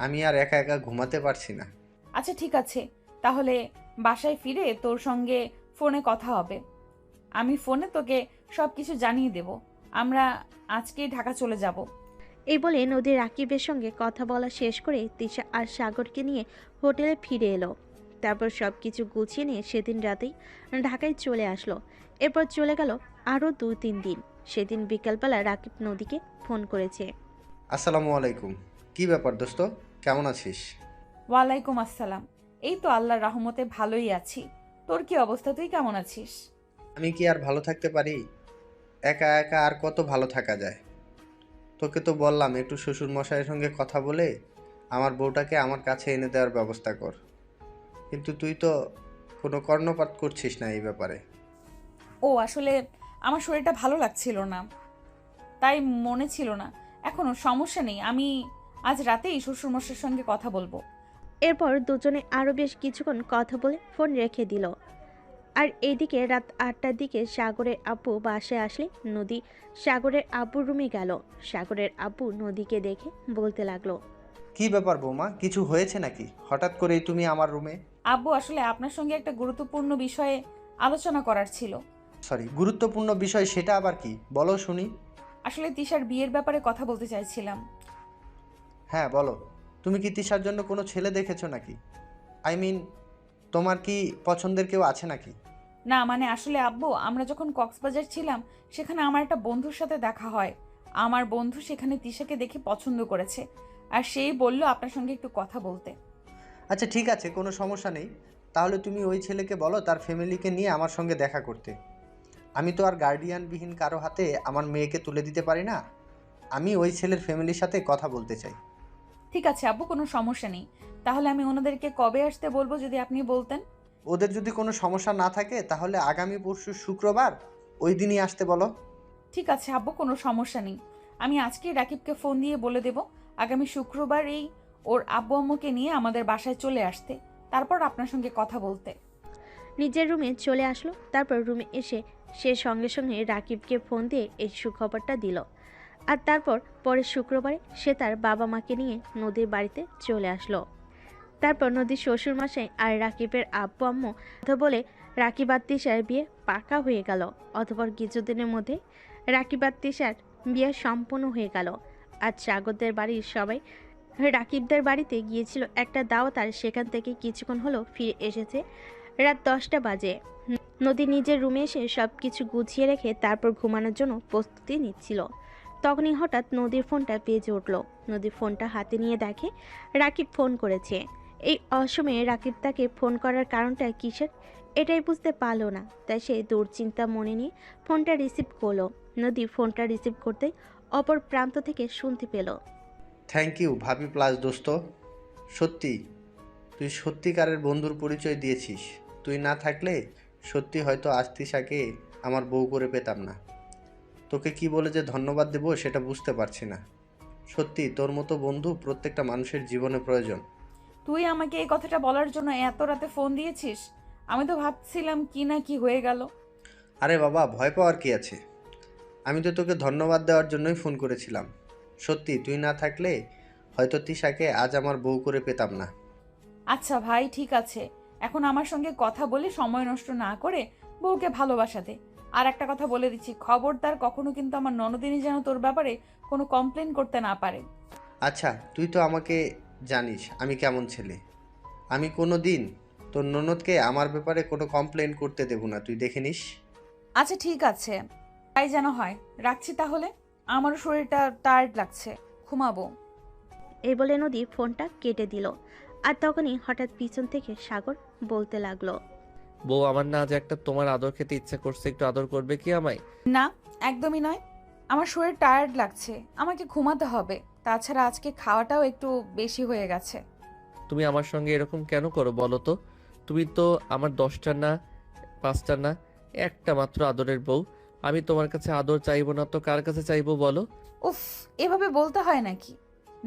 আমি আর একা একা ঘুমাতে পারছি না। আচ্ছা ঠিক আছে, তাহলে বাসায় ফিরে তোর সঙ্গে ফোনে কথা হবে। আমি ফোনে তোকে সব কিছু জানিয়ে দেব। আমরা আজকেই ঢাকা চলে যাব। এই বলে নদী রাকিবের সঙ্গে কথা বলা শেষ করে তিশা আর সাগরকে নিয়ে হোটেলে ফিরে এলো। তারপর সব কিছু গুছিয়ে নিয়ে সেদিন রাতেই ঢাকায় চলে আসলো। এরপর চলে গেল আরও 2-3 দিন। সেদিন বিকালবেলা রাকিব নদীকে ফোন করেছে। আসসালামু আলাইকুম, কি ব্যাপার দোস্ত, কেমন আছিস? ওয়ালাইকুম আসসালাম। এই তো আল্লাহর রহমতে ভালোই আছি। তোর কি অবস্থা, তুই কেমন আছিস? আমি কি আর ভালো থাকতে পারি? একা একা আর কত ভালো থাকা যায়? তোকে তো বললাম একটু শ্বশুর মশাইয়ের সঙ্গে কথা বলে আমার বউটাকে আমার কাছে এনে দেওয়ার ব্যবস্থা কর, কিন্তু তুই তো কোনো কর্ণপাত করছিস না এই ব্যাপারে। ও আসলে আমার শরীরটা ভালো লাগছিল না, তাই মনে ছিল না। এখনো সমস্যা নেই, আমি আজ রাতেই শ্বশুরমশাইয়ের সঙ্গে কথা বলবো। এরপর দুজনে আরও বেশ কিছুক্ষণ কথা বলে ফোন রেখে দিল। আর এইদিকে রাত 8টার দিকে সাগরের আব্বু বাসায় আসলে নদী সাগরের আব্বুর রুমে গেল। সাগরের আব্বু নদীকে দেখে বলতে লাগলো, কি ব্যাপার বৌমা, কিছু হয়েছে নাকি? হঠাৎ করেই তুমি আমার রুমে? আব্বু, আসলে আপনার সঙ্গে একটা গুরুত্বপূর্ণ বিষয়ে আলোচনা করার ছিল। সরি, গুরুত্বপূর্ণ বিষয় সেটা আবার কি, বলো শুনি। আসলে তিশার বিয়ের ব্যাপারে কথা বলতে চাইছিলাম। হ্যাঁ বলো, তুমি কি তিশার জন্য কোনো ছেলে দেখেছো নাকি? আই মিন, তোমার কি পছন্দের কেউ আছে নাকি? না মানে আসলে আব্বু, আমরা যখন কক্সবাজার ছিলাম সেখানে আমার একটা বন্ধুর সাথে দেখা হয়। আমার বন্ধু সেখানে তিশাকে দেখে পছন্দ করেছে, আর সেই বলল আপনার সঙ্গে একটু কথা বলতে। আচ্ছা ঠিক আছে, কোনো সমস্যা নেই, তাহলে তুমি ওই ছেলেকে বলো তার ফ্যামিলিকে নিয়ে আমার সঙ্গে দেখা করতে। আমি তো আর গার্ডিয়ানবিহীন কারো হাতে আমার মেয়েকে তুলে দিতে পারি না, আমি ওই ছেলের ফ্যামিলির সাথে কথা বলতে চাই। ঠিক আছে আব্বু, কোনো সমস্যা নেই। তাহলে আমি ওনাদেরকে কবে আসতে বলবো যদি আপনি বলতেন? ওদের যদি কোনো সমস্যা না থাকে তাহলে আগামী পরশু শুক্রবার ওই দিনই আসতে বলো। ঠিক আছে আব্বু, কোনো সমস্যা নেই। আমি আজকেই রাকিবকে ফোন দিয়ে বলে দেব আগামী শুক্রবার এই ওর আব্বু আম্মুকে নিয়ে আমাদের বাসায় চলে আসতে, তারপর আপনার সঙ্গে কথা বলতে। নিজের রুমে চলে আসলো। তারপর রুমে এসে সে সঙ্গে সঙ্গে রাকিবকে ফোন দিয়ে এই সুখবরটা দিল। আর তারপর পরের শুক্রবারে সে তার বাবা মাকে নিয়ে নদীর বাড়িতে চলে আসলো। তারপর নদীর শ্বশুরমশাই আর রাকিবের আব্বু আম্মু কথা বলে রাকিব আর তিশার বিয়ে পাকা হয়ে গেল। অতঃপর কিছুদিনের মধ্যে রাকিব আর তিশার বিয়ে সম্পূর্ণ হয়ে গেল। আজ সাগরদের বাড়ির সবাই রাকিবদের বাড়িতে গিয়েছিল একটা দাওয়াত, আর সেখান থেকে কিছুক্ষণ হলো ফিরে এসেছে। রাত 10টা বাজে। নদী নিজের রুমে এসে সব কিছু গুছিয়ে রেখে তারপর ঘুমানোর জন্য প্রস্তুতি নিচ্ছিল। তখনই হঠাৎ নদীর ফোনটা বেজে উঠল। নদী ফোনটা হাতে নিয়ে দেখে রাকিব ফোন করেছে। এই অসময়ে রাকিব তাকে ফোন করার কারণটা কিসের এটাই বুঝতে পারল না। তাই সে দুশ্চিন্তা মনে নিয়ে ফোনটা রিসিভ করলো। নদী ফোনটা রিসিভ করতেই অপর প্রান্ত থেকে শুনতে পেল, থ্যাংক ইউ ভাবি প্লাস দোস্ত। সত্যি তুই সত্যিকারের বন্ধুর পরিচয় দিয়েছিস। তুই না থাকলে সত্যি হয়তো আস্তিসাকে আমার বউ করে পেতাম না। তোকে কি বলে যে ধন্যবাদ দেবো সেটা বুঝতে পারছি না। সত্যি তোর মতো বন্ধু প্রত্যেকটা মানুষের জীবনে প্রয়োজন। তুই আমাকে এই কথাটা বলার জন্য এত রাতে ফোন দিয়েছিস? আমি তো ভাবছিলাম কি না কি হয়ে গেল। আরে বাবা, ভয় পাওয়ার কি আছে? আমি তো তোকে ধন্যবাদ দেওয়ার জন্যই ফোন করেছিলাম। সত্যি তুই না থাকলে হয়তো তিশাকে আজ আমার বউ করে পেতাম না। আচ্ছা ভাই, ঠিক আছে, এখন আমার সঙ্গে কথা বলে সময় নষ্ট না করে বউকে ভালোবাসা দে। আর একটা কথা বলে দিচ্ছি, খবরদার কখনো কিন্তু আমার ননদিনী যেন তোর ব্যাপারে কোনো কমপ্লেন করতে না পারে। আচ্ছা, তুই তো আমাকে জানিস আমি কেমন ছেলে। আমি কোনো দিন তোর ননদকে আমার ব্যাপারে কোনো কমপ্লেন করতে দেব না, তুই দেখে নিস। আচ্ছা ঠিক আছে, তাই যেন হয়। রাখছি তাহলে, আমারও শরীরটা টায়ার্ড লাগছে, ঘুমাবো। এই বলে নদী ফোনটা কেটে দিল। আর তখনই হঠাৎ পিছন থেকে সাগর বলতে লাগলো, বউ আমার না আজ একটা তোমার আদর খেতে ইচ্ছা করছে, একটু আদর করবে কি আমায়? না, একদমই নয়। আমার শরীর টায়ার্ড লাগছে, আমাকে ঘুমাতে হবে। তাছাড়া আজকে খাওয়াটাও একটু বেশি হয়ে গেছে। তুমি আমার সঙ্গে এরকম কেন করো বলো তো? তুমি তো আমার 10টা না 5টা না একটা মাত্র আদরের বউ। আমি তোমার কাছে আদর চাইবো না তো কার কাছে চাইবো বলো? উফ, এভাবে বলতে হয় নাকি?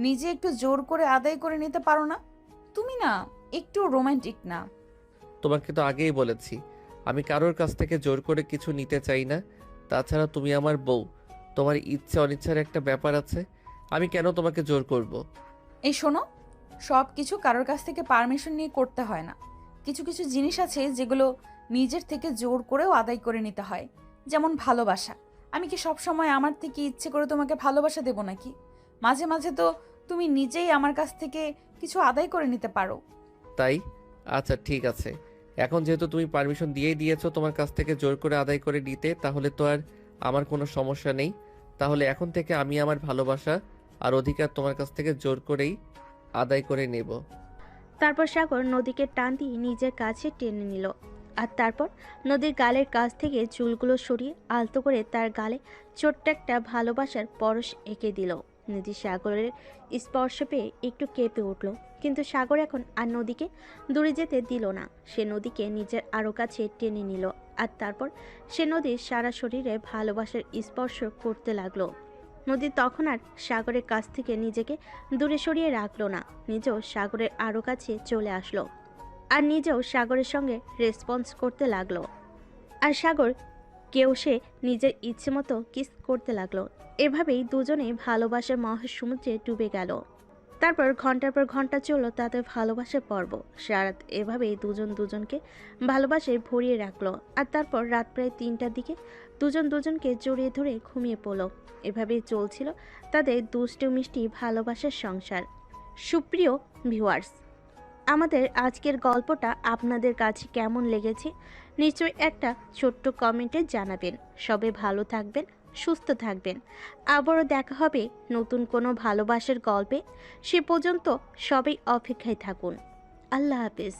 নিজে একটু জোর করে আদায় করে নিতে পারো না? তুমি না একটু রোমান্টিক না। তোমাকে তো আগেই বলেছি আমি কারোর কাছ থেকে জোর করে কিছু নিতে চাই না। তাছাড়া তুমি আমার বউ, তোমার ইচ্ছে অনিচ্ছার একটা ব্যাপার আছে। আমি কেন তোমাকে জোর করব? এই শোনো, সব কিছু কারোর কাছ থেকে পারমিশন নিয়ে করতে হয় না। কিছু কিছু জিনিস আছে যেগুলো নিজের থেকে জোর করেও আদায় করে নিতে হয়, যেমন ভালোবাসা। আমি কি সব সময় আমার থেকে ইচ্ছে করে তোমাকে ভালোবাসা দেব নাকি? মাঝে মাঝে তো তুমি নিজেই আমার কাছ থেকে কিছু আদায় করে নিতে পারো। তাই? আচ্ছা ঠিক আছে, এখন যেহেতু তুমি পারমিশন দিয়েই দিয়েছো তোমার কাছ থেকে জোর করে আদায় করে নিতে, তাহলে তো আর আমার কোনো সমস্যা নেই। তাহলে এখন থেকে আমি আমার ভালোবাসা আর অধিকার তোমার কাছ থেকে জোর করেই আদায় করে নেব। তারপর সাগর নদীকে টান দিয়ে নিজের কাছে টেনে নিল। আর তারপর নদীর গালের কাছ থেকে চুলগুলো সরিয়ে আলতো করে তার গালে ছোট্ট একটা ভালোবাসার পরশ এঁকে দিল। নদী সাগরের স্পর্শ পেয়ে একটু কেঁপে উঠল, কিন্তু সাগর এখন আর নদীকে দূরে যেতে দিল না। সে নদীকে নিজের আরও কাছে টেনে নিল। আর তারপর সে নদীর সারা শরীরে ভালোবাসার স্পর্শ করতে লাগলো। নদী তখন আর সাগরের কাছ থেকে নিজেকে দূরে সরিয়ে রাখলো না, নিজেও সাগরের আরও কাছে চলে আসলো। আর নিজেও সাগরের সঙ্গে রেসপন্স করতে লাগলো। আর সাগর কেউ সে নিজের ইচ্ছে মতো কিস করতে লাগলো। এভাবেই দুজনেই ভালোবাসার মহাসমুদ্রে ডুবে গেল। তারপর ঘন্টার পর ঘন্টা চললো তাদের ভালোবাসার পর্ব। সারাত এভাবেই দুজন দুজনকে ভালোবাসায় ভরিয়ে রাখলো। আর তারপর রাত প্রায় 3টার দিকে দুজন দুজনকে জড়িয়ে ধরে ঘুমিয়ে পড়ল। এভাবেই চলছিল তাদের দুষ্টু মিষ্টি ভালোবাসার সংসার। সুপ্রিয় ভিউয়ার্স, আমাদের আজকের গল্পটা আপনাদের কাছে কেমন লেগেছে নিশ্চয়ই একটা ছোট্ট কমেন্টে জানাবেন। সবাই ভালো থাকবেন, সুস্থ থাকবেন। আবারও দেখা হবে নতুন কোনো ভালোবাসার গল্পে। সে পর্যন্ত সবাই অপেক্ষায় থাকুন। আল্লাহ হাফেজ।